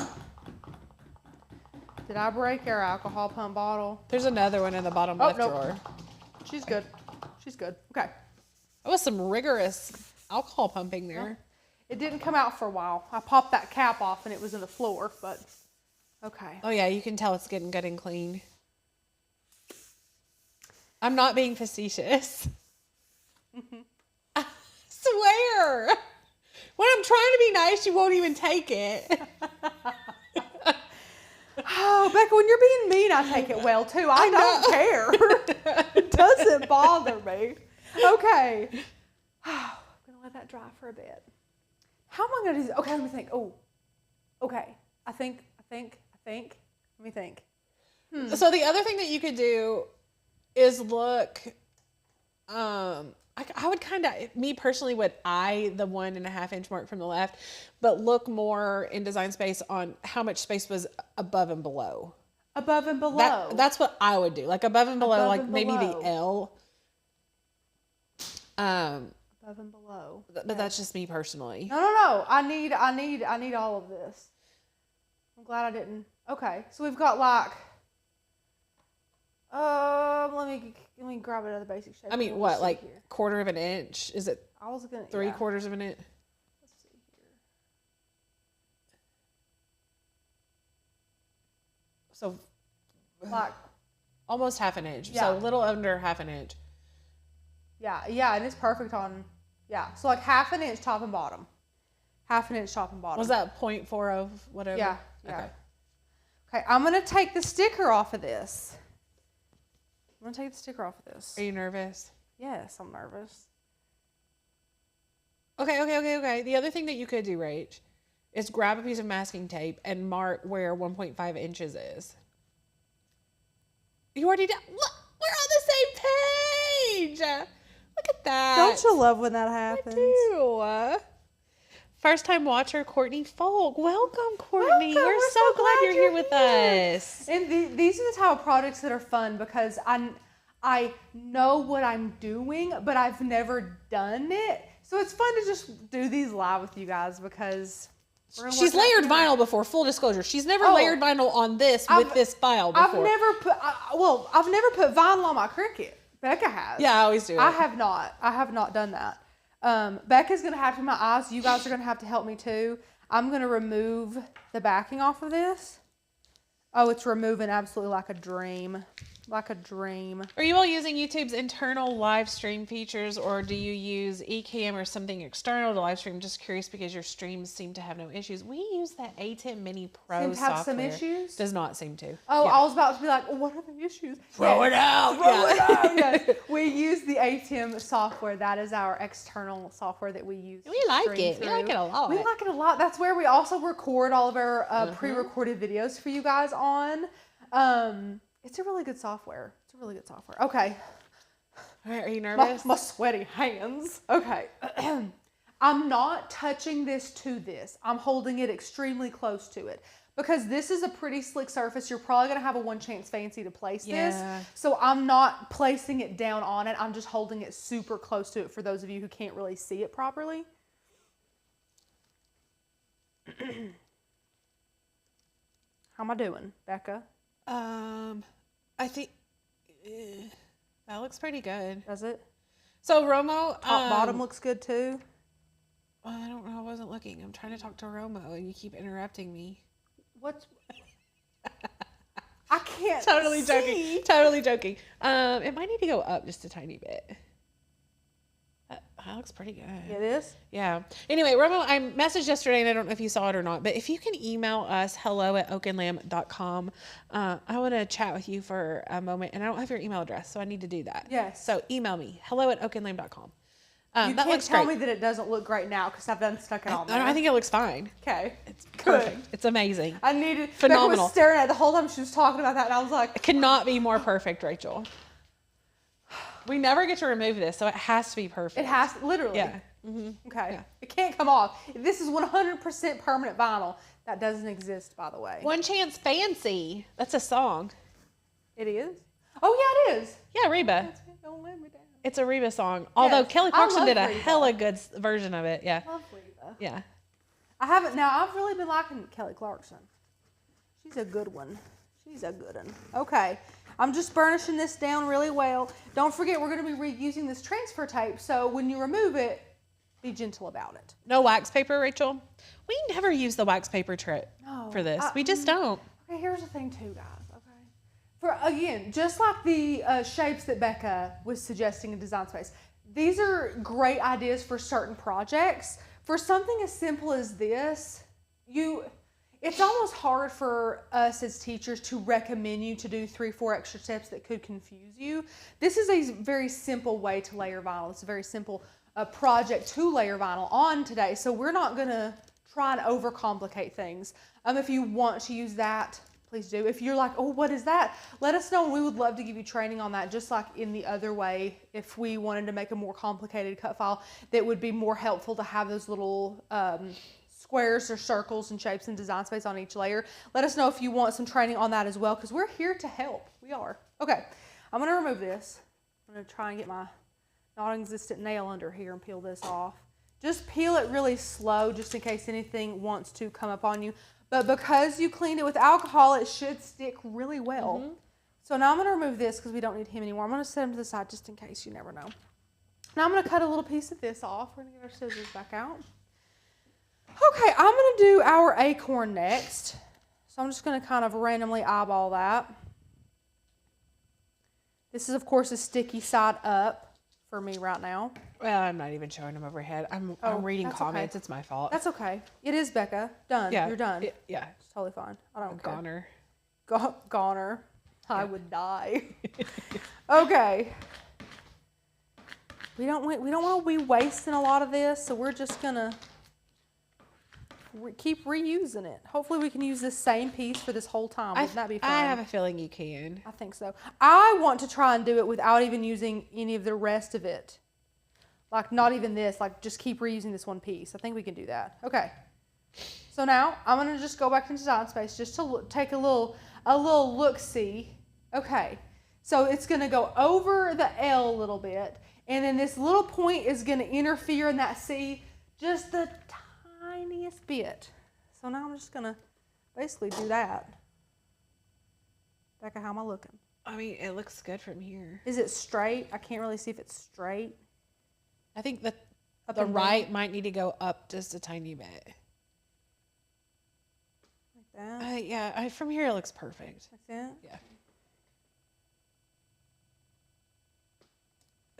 Did I break our alcohol pump bottle? There's another one in the bottom left drawer. She's good. Okay. That was some rigorous alcohol pumping there. Well, it didn't come out for a while. I popped that cap off and it was in the floor, but okay. Oh yeah, you can tell it's getting good and clean. I'm not being facetious. I swear. When I'm trying to be nice, you won't even take it. Oh, Becca, when you're being mean, I take it well too. I don't care. It doesn't bother me. Okay. I'm going to let that dry for a bit. How am I going to do this? Okay, let me think. Oh, okay. I think. Let me think. So the other thing that you could do is look, I would kind of, me personally, would eye the 1.5 inch mark from the left, but look more in Design Space on how much space was above and below. Above and below. That's what I would do. Like above and below, Above like and maybe below. the L. Above and below. But that's just me personally. No. I need all of this. I'm glad I didn't. Okay, so we've got like. Let me grab another basic shape. I mean, what, like here. 1/4 of an inch? Is it I was gonna 3/4 of an inch? Let's see here. So, like almost 1/2 inch. Yeah. So a little under 1/2 inch. Yeah, and it's perfect on. Yeah, so like 1/2 inch top and bottom. 1/2 inch top and bottom. Was that 0.4 of whatever? Yeah. Okay, I'm gonna take the sticker off of this. I'm gonna take the sticker off of this. Are you nervous? Yes, I'm nervous. Okay. The other thing that you could do, Rach, is grab a piece of masking tape and mark where 1.5 inches is. You already did. Look, we're on the same page. Look at that. Don't you love when that happens? I do. First time watcher, Courtney Folk. Welcome, Courtney. Welcome. We're so glad you're here with us. And these are the type of projects that are fun because I know what I'm doing, but I've never done it. So it's fun to just do these live with you guys because she's layered vinyl before, full disclosure. She's never layered vinyl on this with this file before. I've never put vinyl on my Cricut. Becca has. Yeah, I always do it. I have not done that. Becca's going to have to do my eyes. You guys are going to have to help me too. I'm going to remove the backing off of this. Oh, it's removing absolutely like a dream. Like a dream. Are you all using YouTube's internal live stream features, or do you use Ecamm or something external to live stream? Just curious because your streams seem to have no issues. We use that A10 Mini Pro Seem to have software. some issues? Does not seem to. Oh, Yeah. I was about to be like, oh, what are the issues? Throw it out. Throw it out. Yes. We use the ATEM software. That is our external software that we use. We like stream it. We like it a lot. We like it a lot. That's where we also record all of our pre-recorded videos for you guys on. It's a really good software. Okay. All right, are you nervous? My sweaty hands. Okay. I'm not touching this to this. I'm holding it extremely close to it. Because this is a pretty slick surface, you're probably going to have a one chance fancy to place this. So I'm not placing it down on it. I'm just holding it super close to it for those of you who can't really see it properly. How am I doing, Becca? I think that looks pretty good. Does it? So Romo, Top bottom looks good too. I don't know. I wasn't looking. I'm trying to talk to Romo, and you keep interrupting me. What's? I can't. Totally see. joking. It might need to go up just a tiny bit. That looks pretty good. It is? Yeah. Anyway, Romo, I messaged yesterday, and I don't know if you saw it or not, but if you can email us, hello@oakandlamb.com. I want to chat with you for a moment, and I don't have your email address, so I need to do that. Yes. So email me, hello@oakandlamb.com. You that can't looks tell great. me that it doesn't look great now because I've done stuck it on there. I think it looks fine. Okay. It's perfect. It's amazing. I needed. Phenomenal. Becca was staring at it the whole time she was talking about that, and I was like, It cannot be more perfect, Rachel. We never get to remove this, so it has to be perfect. it has literally. Yeah. Okay. Yeah. It can't come off. This is 100% permanent vinyl. That doesn't exist, by the way. One Chance Fancy. That's a song. It is? Oh, yeah, it is. Yeah, Reba. Don't let me down. It's a Reba song. Although Yes. Kelly I Clarkson love did a Reba. hella good version of it. Yeah. Love Reba. Yeah. I haven't. Now, I've really been liking Kelly Clarkson. She's a good one. Okay. I'm just burnishing this down really well. Don't forget, we're going to be reusing this transfer tape. So when you remove it, be gentle about it. No wax paper, Rachel? We never use the wax paper trick No, for this. We just don't. Okay, here's the thing too, guys. Okay. For again, just like the shapes that Becca was suggesting in Design Space, these are great ideas for certain projects. For something as simple as this, it's almost hard for us as teachers to recommend you to do 3-4 extra steps that could confuse you. This is a very simple way to layer vinyl. It's a very simple project to layer vinyl on today. So we're not gonna try and overcomplicate things. If you want to use that, please do. If you're like, oh, what is that? Let us know, and we would love to give you training on that, just like in the other way. If we wanted to make a more complicated cut file that would be more helpful to have those little squares or circles and shapes and Design Space on each layer, let us know if you want some training on that as well, because we're here to help. We are. Okay, I'm going to remove this. I'm going to try and get my non-existent nail under here and peel this off. Just peel it really slow, just in case anything wants to come up on you. But because you cleaned it with alcohol, it should stick really well. Mm-hmm. So now I'm going to remove this because we don't need him anymore. I'm going to set him to the side just in case, you never know. Now I'm going to cut a little piece of this off. We're going to get our scissors back out. Okay, I'm going to do our acorn next. So I'm just going to kind of randomly eyeball that. This is, of course, a sticky side up for me right now. Well, I'm not even showing them overhead. I'm reading comments. Okay. It's my fault. That's okay. It is, Becca. Done. Yeah, you're done. Yeah. It's totally fine. I don't care. Goner. Goner. Yeah. I would die. Okay. We don't want to be wasting a lot of this, so we're just going to keep reusing it. Hopefully we can use this same piece for this whole time. Wouldn't that be fun? I have a feeling you can. I think so. I want to try and do it without even using any of the rest of it. Like not even this, like just keep reusing this one piece. I think we can do that. Okay. So now I'm going to just go back into Design Space just to take a little look-see. Okay. So it's going to go over the L a little bit, and then this little point is going to interfere in that C just the tiniest bit. So now I'm just going to basically do that. Becca, how am I looking? I mean, it looks good from here. Is it straight? I can't really see if it's straight. I think that the right might need to go up just a tiny bit. Like that? Yeah, from here it looks perfect. Like that? Yeah.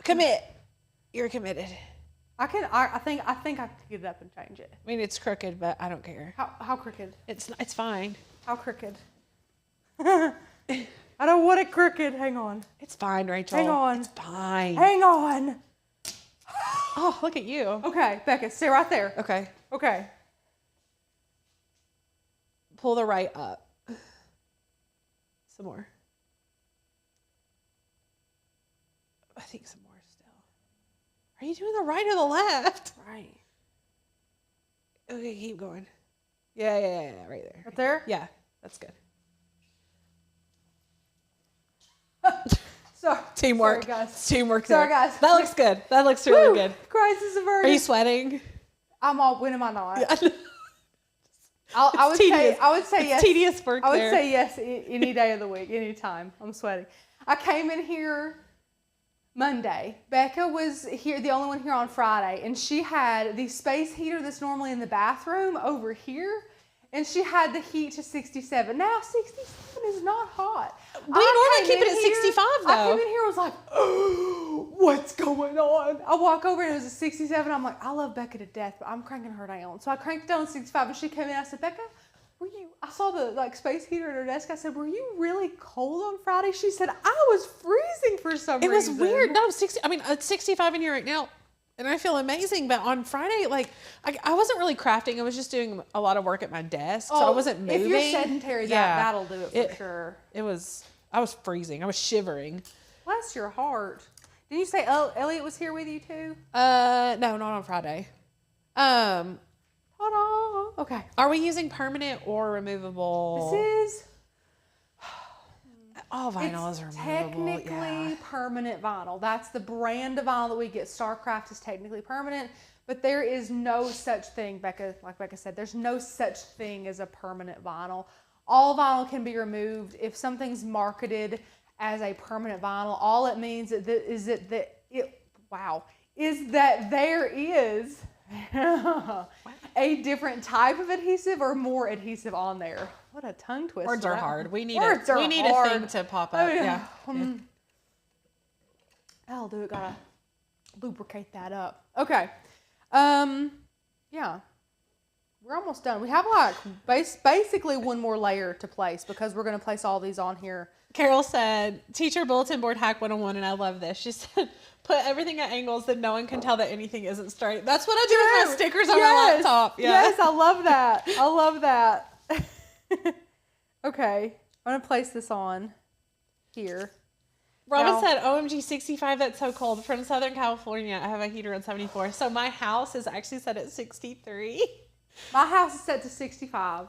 Commit. You're committed. I think I can get it up and change it. I mean, it's crooked, but I don't care. How crooked? It's fine. How crooked? I don't want it crooked. Hang on. It's fine, Rachel. Hang on. It's fine. Hang on. Oh, look at you. Okay, Becca, stay right there. Okay. Okay. Pull the right up. Some more. I think some more still. Are you doing the right or the left? Right. Okay, keep going. Yeah, right there. Right there? Yeah, that's good. Teamwork. Sorry, guys. It's teamwork. Sorry, there. guys. That looks good. That looks really good. Crisis averted. Are you sweating? I'm all. When am I not? Yeah. I would say yes. Tedious work. I would say yes any day of the week, any time. I'm sweating. I came in here Monday. Becca was here, the only one here on Friday, and she had the space heater that's normally in the bathroom over here, and she had the heat to 67. Now 67 is not hot. We normally keep it at 65 though. I came in here and was like, oh, what's going on? I walk over and it was a 67. I'm like, I love Becca to death, but I'm cranking her down. So I cranked it down to 65, and she came in. I said, Becca, I saw the space heater at her desk. I said, were you really cold on Friday? She said, I was freezing for some reason. It was weird. No, it's 65 in here right now. And I feel amazing, but on Friday, like, I wasn't really crafting. I was just doing a lot of work at my desk, so I wasn't moving. If you're sedentary, that'll do it for sure. I was freezing. I was shivering. Bless your heart. Didn't you say Elliot was here with you too? No, not on Friday. Ta-da. Okay. Are we using permanent or removable? This is... All vinyl is removable. Technically permanent vinyl. That's the brand of vinyl that we get. Starcraft is technically permanent, but there is no such thing, like Becca said, there's no such thing as a permanent vinyl. All vinyl can be removed. If something's marketed as a permanent vinyl, all it means is that there is A different type of adhesive or more adhesive on there? What a tongue twister. Words are hard. We need Words are a thing to pop up. Yeah. I'll do it. Gotta lubricate that up. Okay. Yeah. We're almost done. We have like basically one more layer to place because we're going to place all these on here. Carol said, teacher bulletin board hack 101, and I love this. She said, put everything at angles that no one can tell that anything isn't straight. That's what I do with my stickers on my laptop. Yeah. Yes, I love that. I love that. Okay. I'm going to place this on here. Robin said, OMG 65, that's so cold. From Southern California, I have a heater on 74. So my house is actually set at 63. My house is set to 65.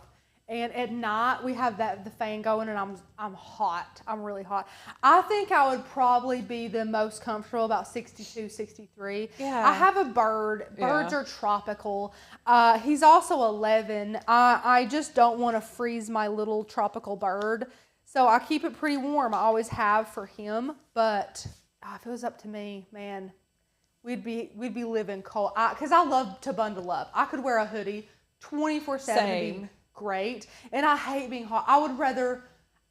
And at night we have the fan going, and I'm hot. I'm really hot. I think I would probably be the most comfortable about 62, 63. Yeah. I have a bird. Birds are tropical. He's also 11. I just don't want to freeze my little tropical bird. So I keep it pretty warm. I always have for him. But if it was up to me, man, we'd be living cold. Because I love to bundle up. I could wear a hoodie 24/7. Same. Great. And I hate being hot. I would rather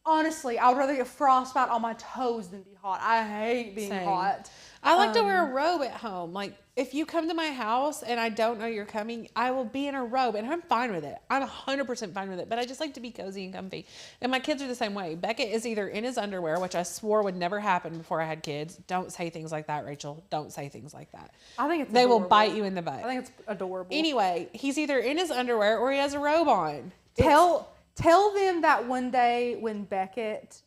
get frostbite on my toes than be hot. I hate being hot. I like to wear a robe at home. Like, if you come to my house and I don't know you're coming, I will be in a robe, and I'm fine with it. I'm 100% fine with it, but I just like to be cozy and comfy. And my kids are the same way. Beckett is either in his underwear, which I swore would never happen before I had kids. Don't say things like that, Rachel. Don't say things like that. I think it's They adorable. will bite you in the butt. I think it's adorable. Anyway, he's either in his underwear or he has a robe on. Tell them that one day when Beckett,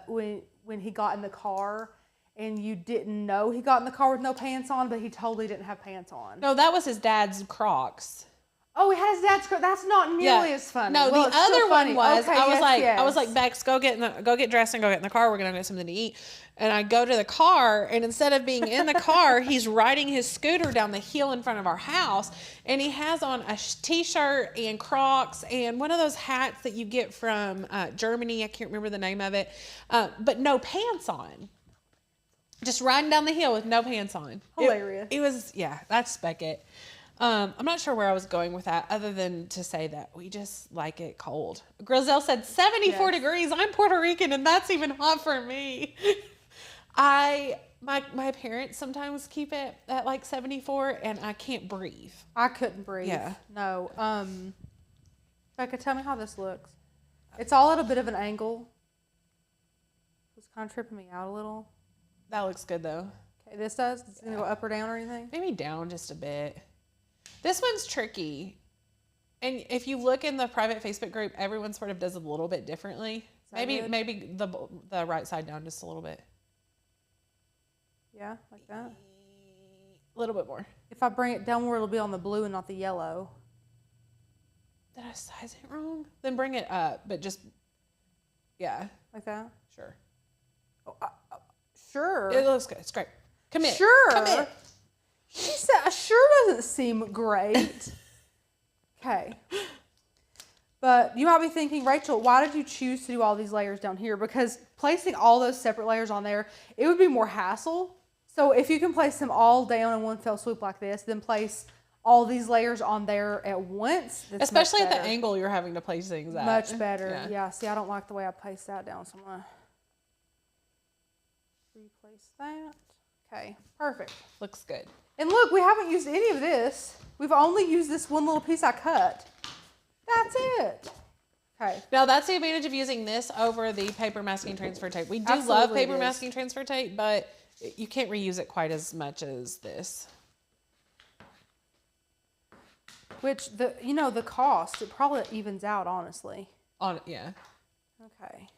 when he got in the car, and you didn't know he got in the car with no pants on, but he totally didn't have pants on. No, that was his dad's Crocs. Oh, he has dad's Crocs. That's not nearly as funny. No, well, the other one was, okay, I was like, Bex, go get dressed and go get in the car. We're gonna get something to eat. And I go to the car, and instead of being in the car, he's riding his scooter down the hill in front of our house, and he has on a t-shirt and Crocs and one of those hats that you get from Germany. I can't remember the name of it, but no pants on. Just riding down the hill with no pants on. Hilarious. It was, that's Beckett. I'm not sure where I was going with that, other than to say that we just like it cold. Grizel said 74 degrees. I'm Puerto Rican, and that's even hot for me. My parents sometimes keep it at like 74, and I can't breathe. I couldn't breathe. Yeah. No. Becca, tell me how this looks. It's all at a bit of an angle. It's kind of tripping me out a little. That looks good, though. Okay, this does? It's going to go up or down or anything? Maybe down just a bit. This one's tricky. And if you look in the private Facebook group, everyone sort of does a little bit differently. Maybe the right side down just a little bit. Yeah, like that? A little bit more. If I bring it downward, it'll be on the blue and not the yellow. Did I size it wrong? Then bring it up, but just, Like that? Sure. Oh, sure. It looks good. It's great. Commit. Sure. Commit. She said, sure doesn't seem great. Okay. But you might be thinking, Rachel, why did you choose to do all these layers down here? Because placing all those separate layers on there, it would be more hassle. So if you can place them all down in one fell swoop like this, then place all these layers on there at once. Especially at the angle you're having to place things at. Much better. Yeah. See, I don't like the way I placed that down, so I'm going to replace that. Okay, perfect. Looks good. And look, we haven't used any of this. We've only used this one little piece I cut. That's it. Okay. Now, that's the advantage of using this over the paper masking transfer tape. We do love paper masking transfer tape, but you can't reuse it quite as much as this. Which, the cost, it probably evens out, honestly. Yeah. Okay.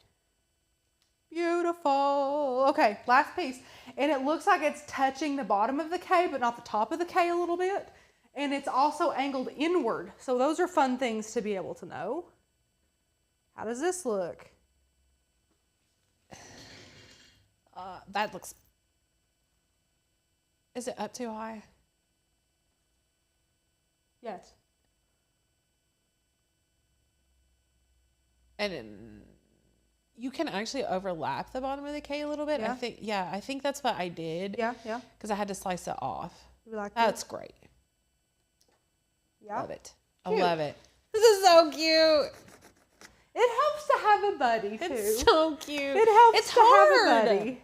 Beautiful. Okay, last piece. And it looks like it's touching the bottom of the K, but not the top of the K a little bit. And it's also angled inward. So those are fun things to be able to know. How does this look? That looks... Is it up too high? Yes. And you can actually overlap the bottom of the K a little bit. Yeah. I think that's what I did. Yeah. Because I had to slice it off. You like That's great. Yeah. Love it. Cute. I love it. This is so cute. It helps to have a buddy, too. It's so cute. It helps it's to hard. have a buddy.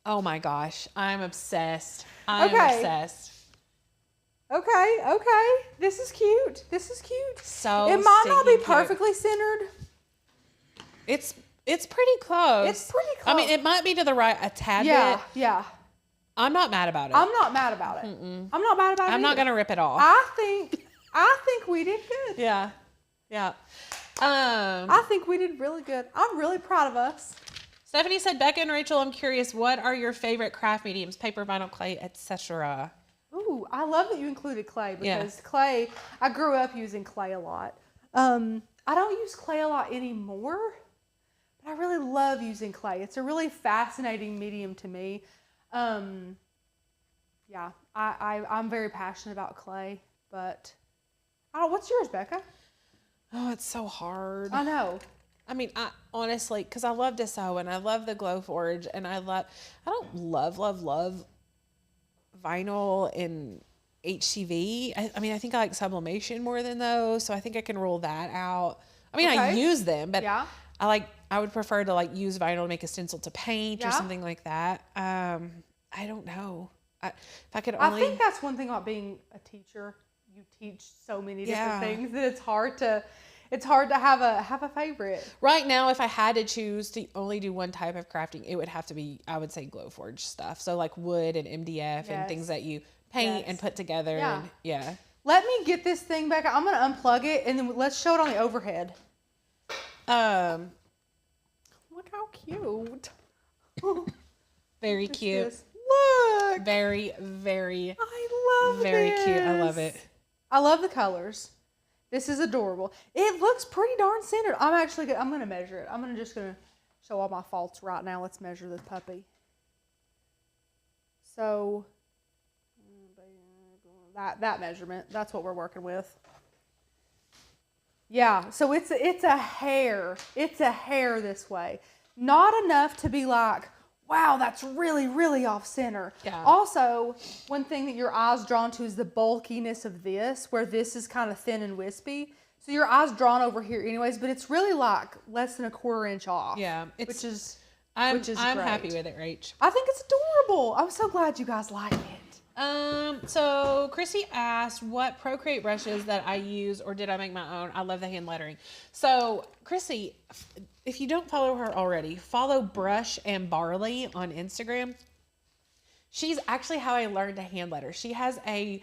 Oh my gosh. I'm obsessed. I'm Okay. obsessed. Okay. This is cute. So it might not be stinking cute. perfectly centered. It's pretty close. It's pretty close. I mean, it might be to the right a tad bit. Yeah. I'm not mad about it. I'm not mad about it. Mm-mm. I'm not mad about it. I'm not either. gonna rip it off. I think we did good. Yeah. I think we did really good. I'm really proud of us. Stephanie said, Becca and Rachel, I'm curious, what are your favorite craft mediums? Paper, vinyl, clay, etc. Ooh, I love that you included clay Yeah. because clay, I grew up using clay a lot. I don't use clay a lot anymore, but I really love using clay. It's a really fascinating medium to me. Yeah, I'm very passionate about clay, but what's yours, Becca? Oh, it's so hard. I know. I mean, I honestly, because I love to sew and I love the Glow Forge and I don't love vinyl and HCV. I mean, I think I like sublimation more than those, so I think I can rule that out. I mean, I Okay. use them, but Yeah. I would prefer to like use vinyl to make a stencil to paint or Yeah. something like that. I don't know. If I could I only, think that's one thing about being a teacher. You teach so many different Yeah. things that it's hard to have a favorite. right now, if I had to choose to only do one type of crafting, it would have to be, I would say, Glow Forge stuff. So like wood and MDF and Yes. things that you paint Yes. and put together. Yeah. And, yeah. Let me get this thing back. I'm gonna unplug it and then let's show it on the overhead. Look how cute. Very What's cute. this? Look. Very, very, I love very this. cute. I love it. I love the colors. This is adorable. It looks pretty darn centered. I'm gonna measure it. I'm just gonna show all my faults right now. Let's measure this puppy. So that measurement, that's what we're working with. Yeah, so it's a hair. It's a hair this way. Not enough to be like, wow, that's really, really off center. Yeah. Also, one thing that your eye's drawn to is the bulkiness of this, where this is kind of thin and wispy. So your eye's drawn over here anyways, but it's really like less than a quarter inch off. Yeah. I'm I'm happy with it, Rach. I think it's adorable. I'm so glad you guys like it. So Chrissy asked what Procreate brushes that I use or did I make my own? I love the hand lettering. So Chrissy, if you don't follow her already, follow Brush and Barley on Instagram. She's actually how I learned to hand letter. She has a,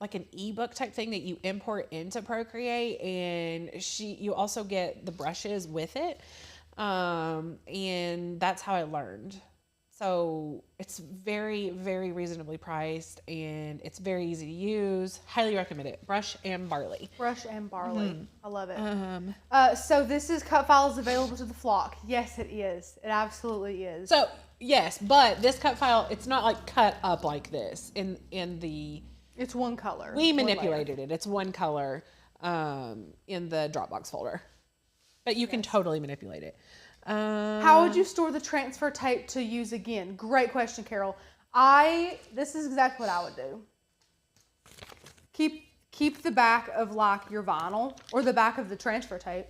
like an ebook type thing that you import into Procreate, and you also get the brushes with it. And that's how I learned. So it's very, very reasonably priced and it's very easy to use. Highly recommend it. Brush and Barley. Brush and Barley. I love it. So this is cut files available to the flock. Yes, it is. It absolutely is. So yes, but this cut file, it's not like cut up like this in the, it's one color. we one manipulated it. It's one color, in the Dropbox folder, but you can totally manipulate it. How would you store the transfer tape to use again? Great question, Carol. This is exactly what I would do. Keep the back of like your vinyl or the back of the transfer tape.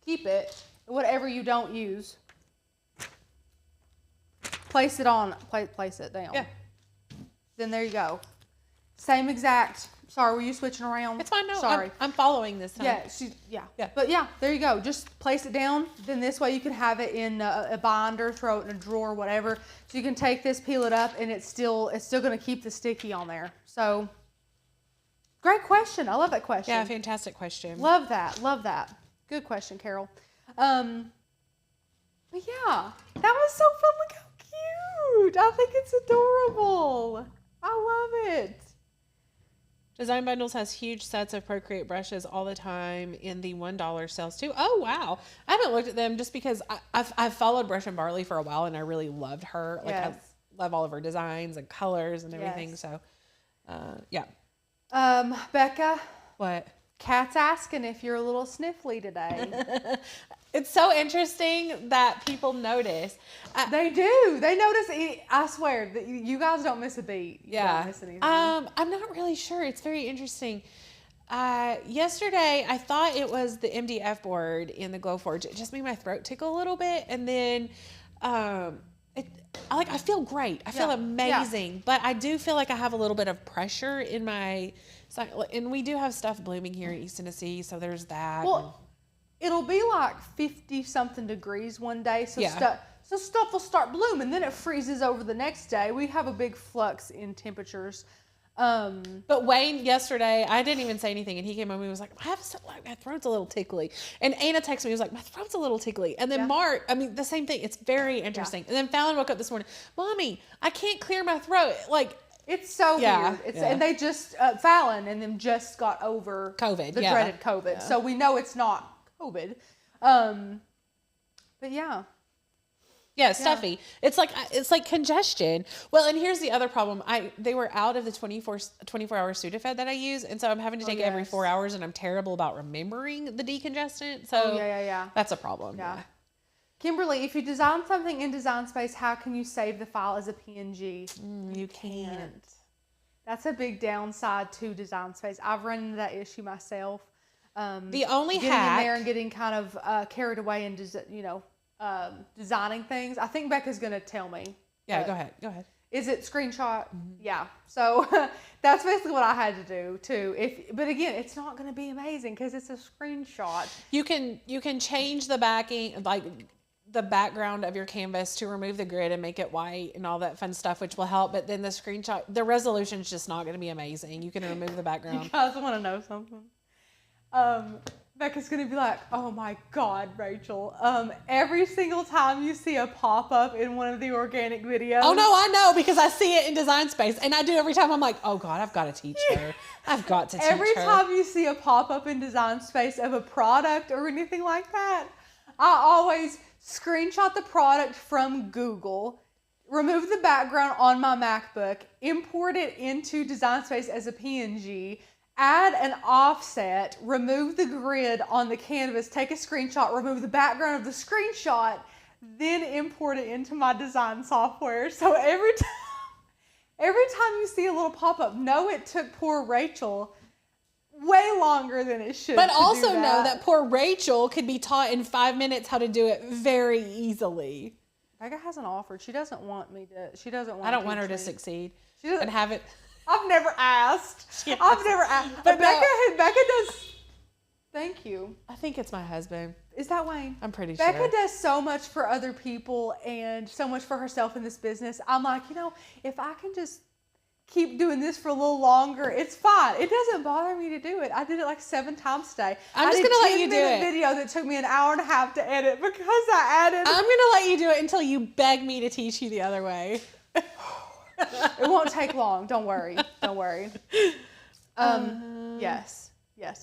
Keep it. Whatever you don't use, place it on. Place it down. Yeah. Then there you go. Same exact. Sorry, were you switching around? It's fine. No, sorry. I'm following this time. Yeah. But yeah, there you go. Just place it down. Then this way you can have it in a binder, throw it in a drawer, whatever. So you can take this, peel it up, and it's still going to keep the sticky on there. So great question. I love that question. Yeah, fantastic question. Love that. Good question, Carol. But yeah, that was so fun. Look how cute. I think it's adorable. I love it. Design Bundles has huge sets of Procreate brushes all the time in the $1 sales too. Oh, wow. I haven't looked at them just because I've followed Brush and Barley for a while and I really loved her. Like Yes. I love all of her designs and colors and everything. Yes. So, yeah. Becca, What? Cat's asking if you're a little sniffly today. It's so interesting that people notice. They do. They notice. I swear that you guys don't miss a beat. You don't miss anything. I'm not really sure. It's very interesting. Yesterday I thought it was the MDF board in the Glowforge. It just made my throat tickle a little bit, and then I feel great. I feel amazing, but I do feel like I have a little bit of pressure in my, and we do have stuff blooming here in East Tennessee, so there's that. Well, it'll be like 50-something degrees one day, so stuff will start blooming. Then it freezes over the next day. We have a big flux in temperatures. But Wayne yesterday, I didn't even say anything, and he came over and was like, my throat's a little tickly. And Anna texted me, he was like, my throat's a little tickly. And then Mark, the same thing. It's very interesting. And then Fallon woke up this morning, Mommy, I can't clear my throat. Like, it's so weird. And they just, Fallon and them just got over COVID, the dreaded COVID. Yeah. So we know it's not COVID. But yeah. Yeah, stuffy. It's like congestion. Well, and here's the other problem. They were out of the 24-hour Sudafed that I use, and so I'm having to take it every 4 hours, and I'm terrible about remembering the decongestant. So that's a problem. Yeah. Kimberly, if you design something in Design Space, how can you save the file as a PNG? You can't. That's a big downside to Design Space. I've run into that issue myself. The only getting hack in there and getting kind of carried away and designing things. I think Becca's gonna tell me. Yeah, go ahead. Is it screenshot? Mm-hmm. Yeah. So that's basically what I had to do too. But again, it's not gonna be amazing because it's a screenshot. You can change the backing, like the background of your canvas, to remove the grid and make it white and all that fun stuff, which will help. But then the screenshot, the resolution's just not gonna be amazing. You can remove the background. You guys want to know something? Becca's gonna be like, oh my God, Rachel. Every single time you see a pop-up in one of the organic videos. Oh no, I know, because I see it in Design Space, and I do every time. I'm like, oh God, I've got to teach her. I've got to teach her. Every time you see a pop-up in Design Space of a product or anything like that, I always screenshot the product from Google, remove the background on my MacBook, import it into Design Space as a PNG, add an offset, remove the grid on the canvas, take a screenshot, remove the background of the screenshot, then import it into my design software. So every time you see a little pop-up, know it took poor Rachel way longer than it should. But also know that poor Rachel could be taught in 5 minutes how to do it very easily. Becca hasn't offered. She doesn't want me to. She doesn't want. I don't want her to succeed. She doesn't, and have it. I've never asked. Yes. I've never asked. But Becca does. Thank you. I think it's my husband. Is that Wayne? I'm pretty sure. Becca does so much for other people and so much for herself in this business. I'm like, if I can just keep doing this for a little longer, it's fine. It doesn't bother me to do it. I did it like 7 times today. I'm just going to let you do it. Video that took me an hour and a half to edit because I added. I'm going to let you do it until you beg me to teach you the other way. It won't take long. Don't worry. Yes.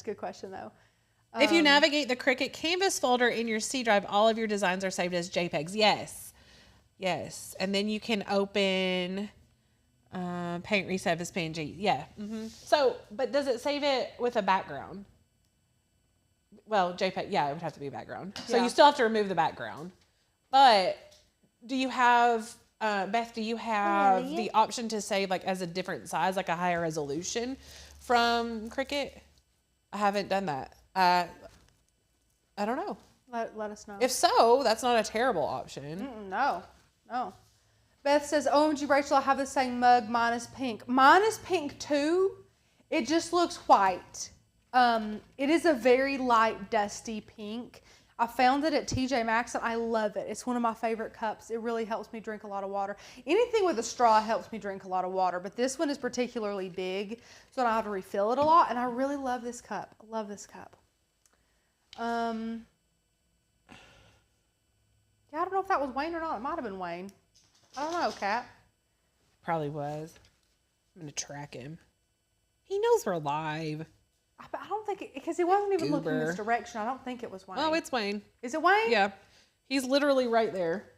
Good question though. If you navigate the Cricut Canvas folder in your C drive, all of your designs are saved as JPEGs. Yes. And then you can open Paint Reset as PNG. Yeah. Mm-hmm. So, but does it save it with a background? Well, JPEG. Yeah, it would have to be a background. So you still have to remove the background. But do you have... Beth, do you have the option to save like as a different size, like a higher resolution from Cricut? I haven't done that. I don't know. Let us know. If so, that's not a terrible option. No. Beth says, OMG, Rachel, I have the same mug. Mine is pink. Mine is pink too. It just looks white. It is a very light, dusty pink. I found it at TJ Maxx and I love it. It's one of my favorite cups. It really helps me drink a lot of water. Anything with a straw helps me drink a lot of water, but this one is particularly big, so I don't have to refill it a lot, and I really love this cup. I love this cup. Yeah, I don't know if that was Wayne or not. It might have been Wayne. I don't know, Kat. Probably was. I'm going to track him. He knows we're live. I don't think because he wasn't even looking this direction. I don't think it was Wayne. Oh, it's Wayne. Is it Wayne? Yeah. He's literally right there.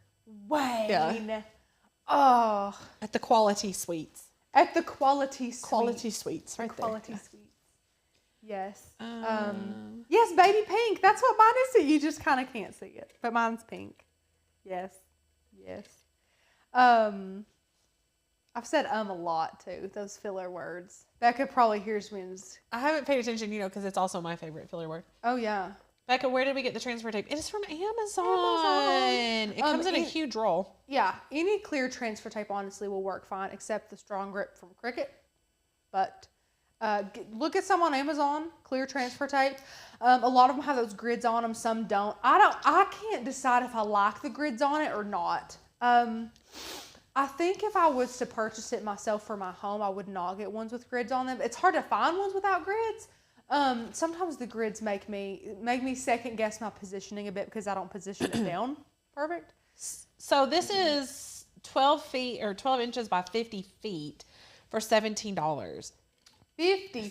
Wayne. Yeah. Oh. At the Quality Suites. At the Quality Suites. Quality Suites, right there. Quality Suites. Yes. Yes, baby pink. That's what mine is too. You just kind of can't see it, but mine's pink. Yes. Yes. I've said a lot too. Those filler words. Becca probably hears me. I haven't paid attention, because it's also my favorite filler word. Oh yeah. Becca, where did we get the transfer tape? It is from Amazon. It comes in a huge roll. Yeah, any clear transfer tape honestly will work fine, except the strong grip from Cricut. But look at some on Amazon, clear transfer tape. A lot of them have those grids on them. Some don't. I can't decide if I like the grids on it or not. I think if I was to purchase it myself for my home, I would not get ones with grids on them. It's hard to find ones without grids. Sometimes the grids make me second guess my positioning a bit because I don't position it down perfect. So this is 12 feet or 12 inches by 50 feet for $17. 50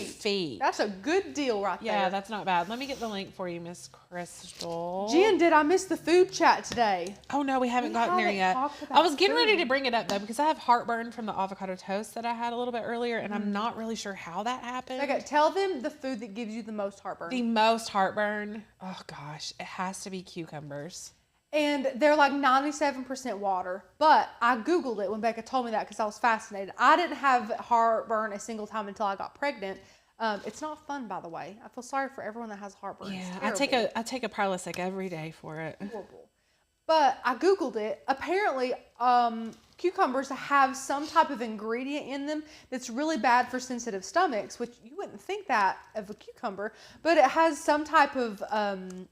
feet. That's a good deal right there. Yeah, that's not bad. Let me get the link for you, Miss Crystal. Jen, did I miss the food chat today? Oh, no, we haven't gotten there yet. I was getting ready to bring it up, though, because I have heartburn from the avocado toast that I had a little bit earlier, and I'm not really sure how that happened. Okay, tell them the food that gives you the most heartburn. The most heartburn? Oh, gosh. It has to be cucumbers. And they're like 97% water. But I Googled it when Becca told me that because I was fascinated. I didn't have heartburn a single time until I got pregnant. It's not fun, by the way. I feel sorry for everyone that has heartburn. Yeah, I take a Prilosec every day for it. Horrible. But I Googled it. Apparently, cucumbers have some type of ingredient in them that's really bad for sensitive stomachs, which you wouldn't think that of a cucumber, but it has some type of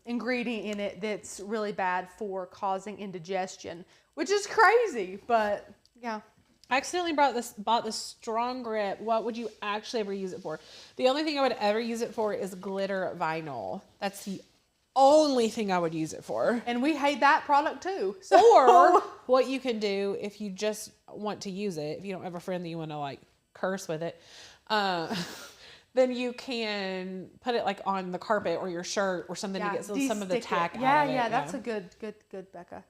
ingredient in it that's really bad for causing indigestion, which is crazy, but yeah. I accidentally bought this strong grip. What would you actually ever use it for? The only thing I would ever use it for is glitter vinyl. That's the only thing I would use it for. And we hate that product too. So. Or what you can do if you just want to use it, if you don't have a friend that you want to like curse with it, then you can put it like on the carpet or your shirt or something to get some of the tack out of it. Yeah, that's a good, Becca.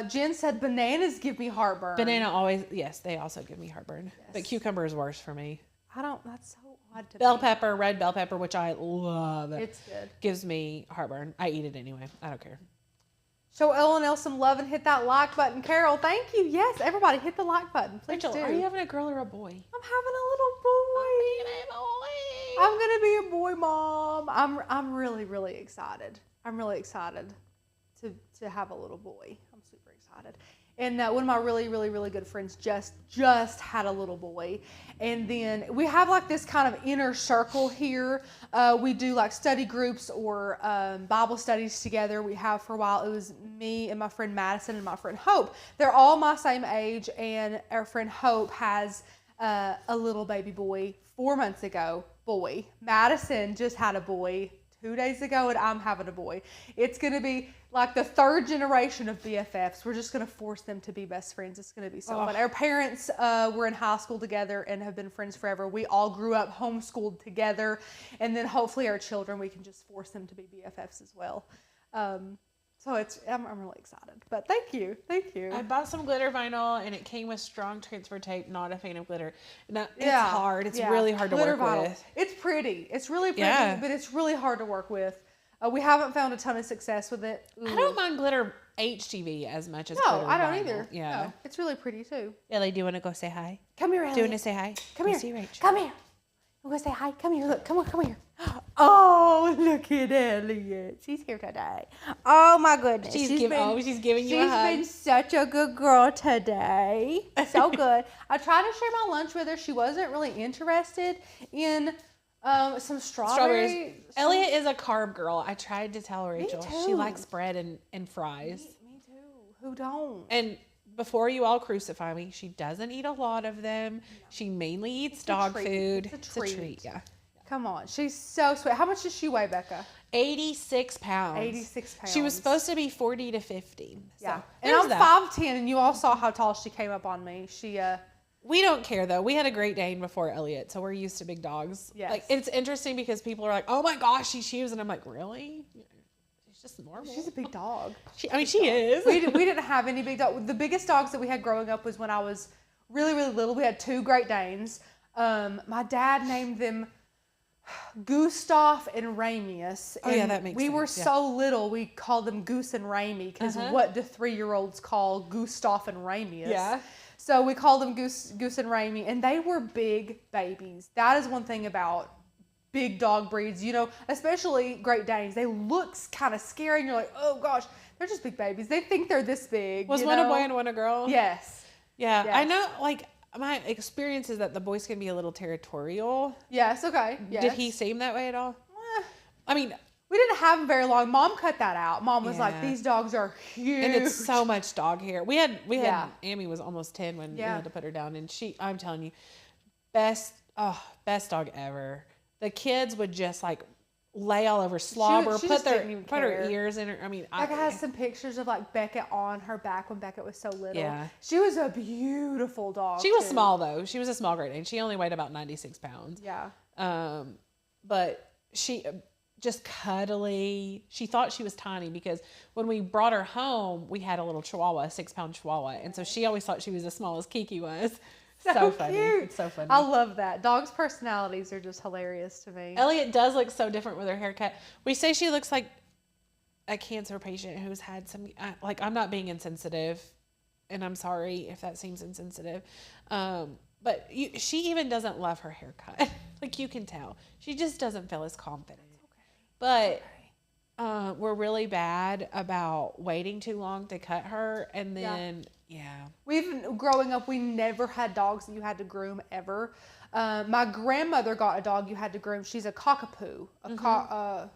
Jen said bananas give me heartburn. Banana always, yes, they also give me heartburn. Yes. But cucumber is worse for me. That's so odd to Bell pepper, red bell pepper, which I love. It's good. Gives me heartburn. I eat it anyway. I don't care. Show Ellen some love and hit that like button. Carol, thank you. Yes, everybody hit the like button. Please Rachel, do. Are you having a girl or a boy? I'm having a little boy. I'm gonna be a boy mom. I'm really, really excited. I'm really excited to have a little boy. I'm super excited. And one of my really, really, really good friends just had a little boy. And then we have like this kind of inner circle here. We do like study groups or Bible studies together. We have for a while. It was me and my friend Madison and my friend Hope. They're all my same age. And our friend Hope has a little baby boy 4 months ago. Boy. Madison just had a boy 2 days ago, and I'm having a boy. It's going to be like the third generation of BFFs. We're just going to force them to be best friends. It's going to be so fun. Our parents were in high school together and have been friends forever. We all grew up homeschooled together, and then hopefully our children, we can just force them to be BFFs as well. So I'm really excited. But thank you. I bought some glitter vinyl, and it came with strong transfer tape. Not a fan of glitter. Now, it's hard. It's really hard to work with. It's pretty. It's really pretty, but it's really hard to work with. We haven't found a ton of success with it. Ooh. I don't mind glitter HTV as much as glitter vinyl. No, I don't either. Yeah. No, it's really pretty too. Ellie, do you want to go say hi? Come here, Ellie. Do you want to say hi? Come here. See Rachel. Come here. I'm going to say hi. Come here. Look. Come here. Oh, look at Elliot. She's here today. Oh, my goodness. She's giving you a hug. She's been such a good girl today. So good. I tried to share my lunch with her. She wasn't really interested in some strawberries. Elliot is a carb girl. I tried to tell Rachel. Me too. She likes bread and fries. Me too. Who don't? And before you all crucify me, she doesn't eat a lot of them. No. She mainly eats dog food. It's a treat. Yeah. Come on. She's so sweet. How much does she weigh, Becca? 86 pounds. 86 pounds. She was supposed to be 40 to 50. Yeah. So and I'm 5'10", and you all saw how tall she came up on me. We don't care, though. We had a Great Dane before Elliot, so we're used to big dogs. Yes. Like, it's interesting because people are like, oh, my gosh, she's huge. And I'm like, really? She's just normal. She's a big dog. She is. We didn't have any big dogs. The biggest dogs that we had growing up was when I was really, really little. We had 2 Great Danes. My dad named them, Gustav and Ramius. Oh, yeah, that makes We were sense, yeah. so little, we called them Goose and Ramy because what do 3-year-olds call Gustav and Ramius? Yeah. So we called them Goose and Ramy, and they were big babies. That is one thing about big dog breeds, you know, especially Great Danes. They look kind of scary, and you're like, oh gosh, they're just big babies. They think they're this big. Was one a boy and one a girl? Yes. Yeah, Yes. I know, like, my experience is that the boys can be a little territorial. Yes, okay. Yes. Did he seem that way at all? I mean, we didn't have them very long. Mom cut that out. Mom was like, Yeah. these dogs are huge. and it's so much dog hair. We had Yeah. Amy was almost 10 when we Yeah. had to put her down, and I'm telling you, best dog ever. The kids would just like lay all over, slobber, she put just didn't even her care. ears in her. I mean, Like I have some pictures of like Beckett on her back when Beckett was so little. Yeah. She was a beautiful dog. she was too. small though. She was a small Great Dane. She only weighed about 96 pounds. Yeah. But she just cuddly. She thought she was tiny because when we brought her home, we had a little Chihuahua, a 6-pound Chihuahua, and so she always thought she was as small as Kiki was. So funny. Cute. It's so funny. I love that. Dogs' personalities are just hilarious to me. Elliot does look so different with her haircut. We say she looks like a cancer patient who's had some, like, I'm not being insensitive, and I'm sorry if that seems insensitive. But she even doesn't love her haircut. Like, you can tell. She just doesn't feel as confident. But we're really bad about waiting too long to cut her. And then, Growing up, we never had dogs that you had to groom ever. My grandmother got a dog you had to groom. She's a cockapoo. Cockapoo,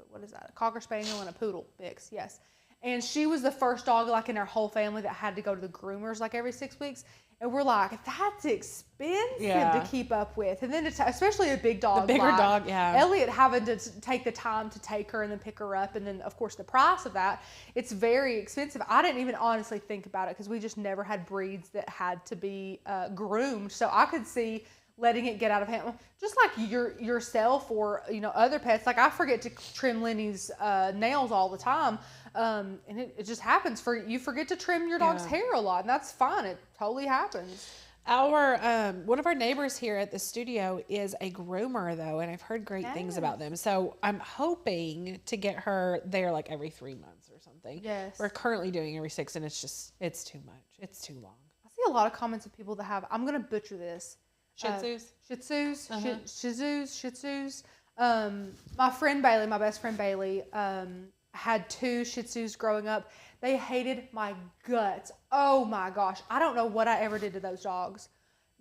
what is that? A Cocker Spaniel and a Poodle mix, yes. And she was the first dog like in our whole family that had to go to the groomers like every 6 weeks. And we're like, that's expensive to keep up with. And then, especially a big dog. The bigger like dog, yeah. Elliot having to take the time to take her and then pick her up. And then, of course, the price of that, it's very expensive. I didn't even honestly think about it because we just never had breeds that had to be groomed. So I could see letting it get out of hand. Just like yourself or, you know, other pets. Like I forget to trim Lenny's nails all the time. And it just happens you forget to trim your dog's hair a lot, and that's fine. It totally happens. Our one of our neighbors here at the studio is a groomer though, and I've heard great things about them. So I'm hoping to get her there like every 3 months or something. Yes. We're currently doing every 6, and it's too much. It's too long. I see a lot of comments of people that have, I'm gonna butcher this. Shih Tzus? Shih Tzus. My friend Bailey, my best friend Bailey, had 2 Shih Tzus growing up. They hated my guts. Oh my gosh. I don't know what I ever did to those dogs.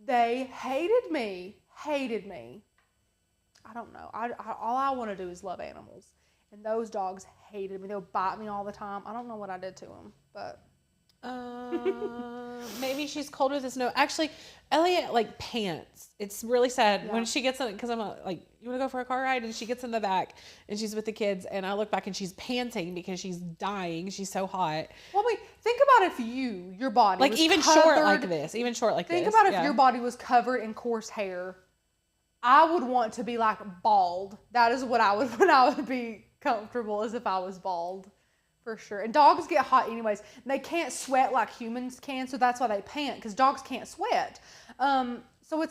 They hated me. I don't know. All I want to do is love animals. And those dogs hated me. They would bite me all the time. I don't know what I did to them, but... Maybe she's cold with the snow. Actually, Elliot like pants. It's really sad when she gets in, because I'm like, you want to go for a car ride? And she gets in the back and she's with the kids, and I look back and she's panting because she's dying. She's so hot. Well, I mean, think about if your body like was even covered, short like this, Think about if your body was covered in coarse hair. I would want to be like bald. That is what I would be comfortable as if I was bald. For sure. And dogs get hot anyways. They can't sweat like humans can, so that's why they pant, because dogs can't sweat. So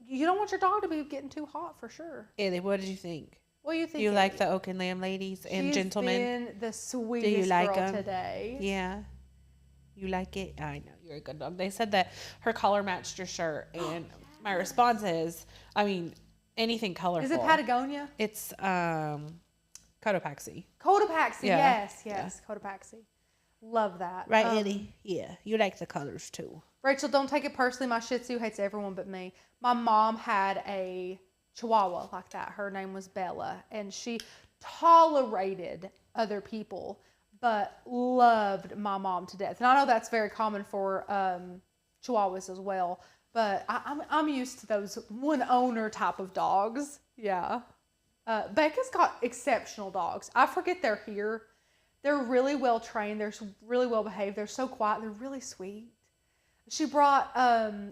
you don't want your dog to be getting too hot for sure. Eddie, what did you think? What do you think? You like the Oak and Lamb ladies and gentlemen? Been the sweetest girl today. Yeah. You like it? I know. You're a good dog. They said that her collar matched your shirt, and my response is, I mean, anything colorful. Is it Patagonia? It's Cotopaxi. Cotopaxi, Yeah. yes. Cotopaxi. Love that. Right, Eddie? Yeah. You like the colors too. Rachel, don't take it personally. My Shih Tzu hates everyone but me. My mom had a Chihuahua like that. Her name was Bella, and she tolerated other people, but loved my mom to death. And I know that's very common for Chihuahuas as well, but I'm used to those one owner type of dogs. Yeah. Becca's got exceptional dogs. I forget they're here. They're really well trained. They're really well behaved. They're so quiet. They're really sweet. She brought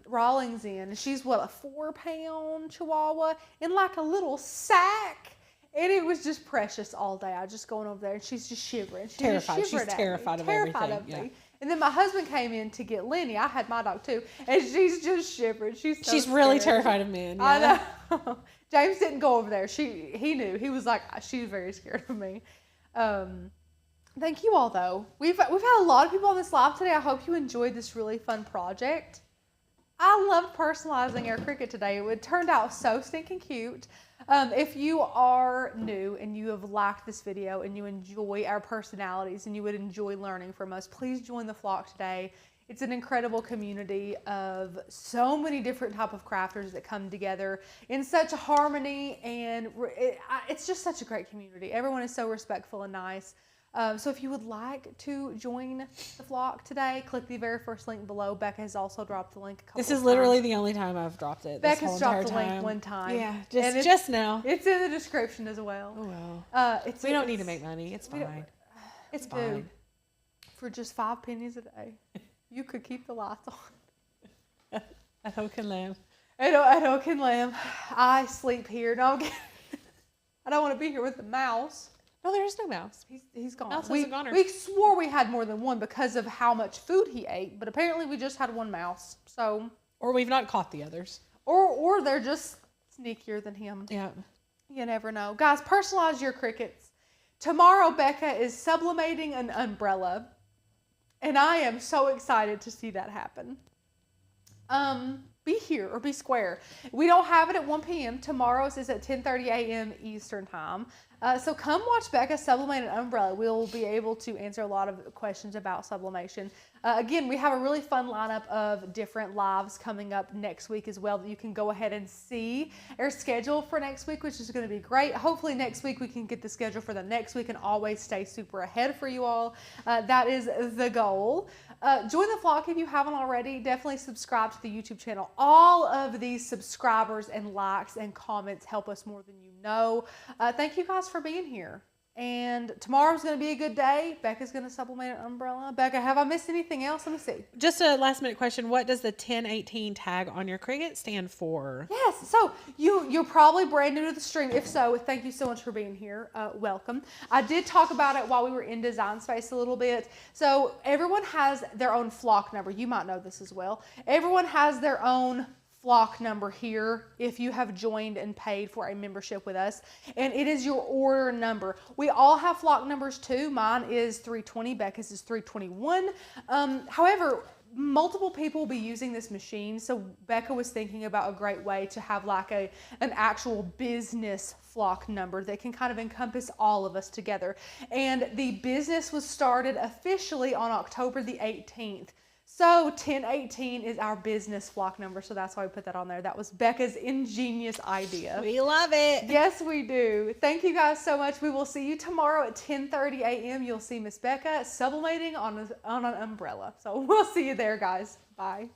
Rawlings in, and she's a 4-pound Chihuahua in like a little sack, and it was just precious all day. I just going over there, and she's just shivering. Terrified. She's terrified of everything. Me. And then my husband came in to get Lenny. I had my dog too, and she's just shivering. She's really scared. terrified of men. Yeah. I know. James didn't go over there. He knew. He was like, she's very scared of me. Thank you all, though. We've had a lot of people on this live today. I hope you enjoyed this really fun project. I loved personalizing our Cricut today. It turned out so stinking cute. If you are new and you have liked this video and you enjoy our personalities and you would enjoy learning from us, please join the flock today. It's an incredible community of so many different type of crafters that come together in such harmony, and it's just such a great community. Everyone is so respectful and nice. So if you would like to join the flock today, click the very first link below. Becca has also dropped the link a couple of times. This is literally the only time I've dropped it. Becca's dropped the link one time. Yeah, just now. It's in the description as well. Oh well. We don't need to make money. It's fine. It's fine. For just 5 pennies a day, you could keep the lights on. At Oak and Lamb. At Oak and Lamb. I sleep here. No, I don't want to be here with the mouse. No, there is no mouse. He's gone. Mouse is a goner. We swore we had more than one because of how much food he ate, but apparently we just had one mouse. So, or we've not caught the others. Or they're just sneakier than him. Yeah. You never know. Guys, personalize your Cricuts. Tomorrow, Becca is sublimating an umbrella, and I am so excited to see that happen. Be here or be square. We don't have it at 1 p.m. Tomorrow's is at 10:30 a.m. Eastern time. So come watch Becca sublimate an umbrella. We'll be able to answer a lot of questions about sublimation. Again, we have a really fun lineup of different lives coming up next week as well that you can go ahead and see our schedule for next week, which is going to be great. Hopefully next week we can get the schedule for the next week and always stay super ahead for you all. That is the goal. Join the flock if you haven't already. Definitely subscribe to the YouTube channel. All of these subscribers and likes and comments help us more than you know. Thank you guys for being here. And tomorrow's going to be a good day. Becca's going to sublimate an umbrella. Becca, have I missed anything else? Let me see. Just a last minute question. What does the 1018 tag on your Cricut stand for? Yes. So you're probably brand new to the stream. If so, thank you so much for being here. Welcome. I did talk about it while we were in Design Space a little bit. So everyone has their own flock number. You might know this as well. Everyone has their own flock number here if you have joined and paid for a membership with us, and it is your order number. We all have flock numbers too. Mine is 320, Becca's is 321. However, multiple people will be using this machine, so Becca was thinking about a great way to have like an actual business flock number that can kind of encompass all of us together. And the business was started officially on October the 18th. So 1018 is our business flock number, so that's why we put that on there. That was Becca's ingenious idea. We love it. Yes, we do. Thank you guys so much. We will see you tomorrow at 10:30 a.m. You'll see Miss Becca sublimating on an umbrella. So we'll see you there, guys. Bye.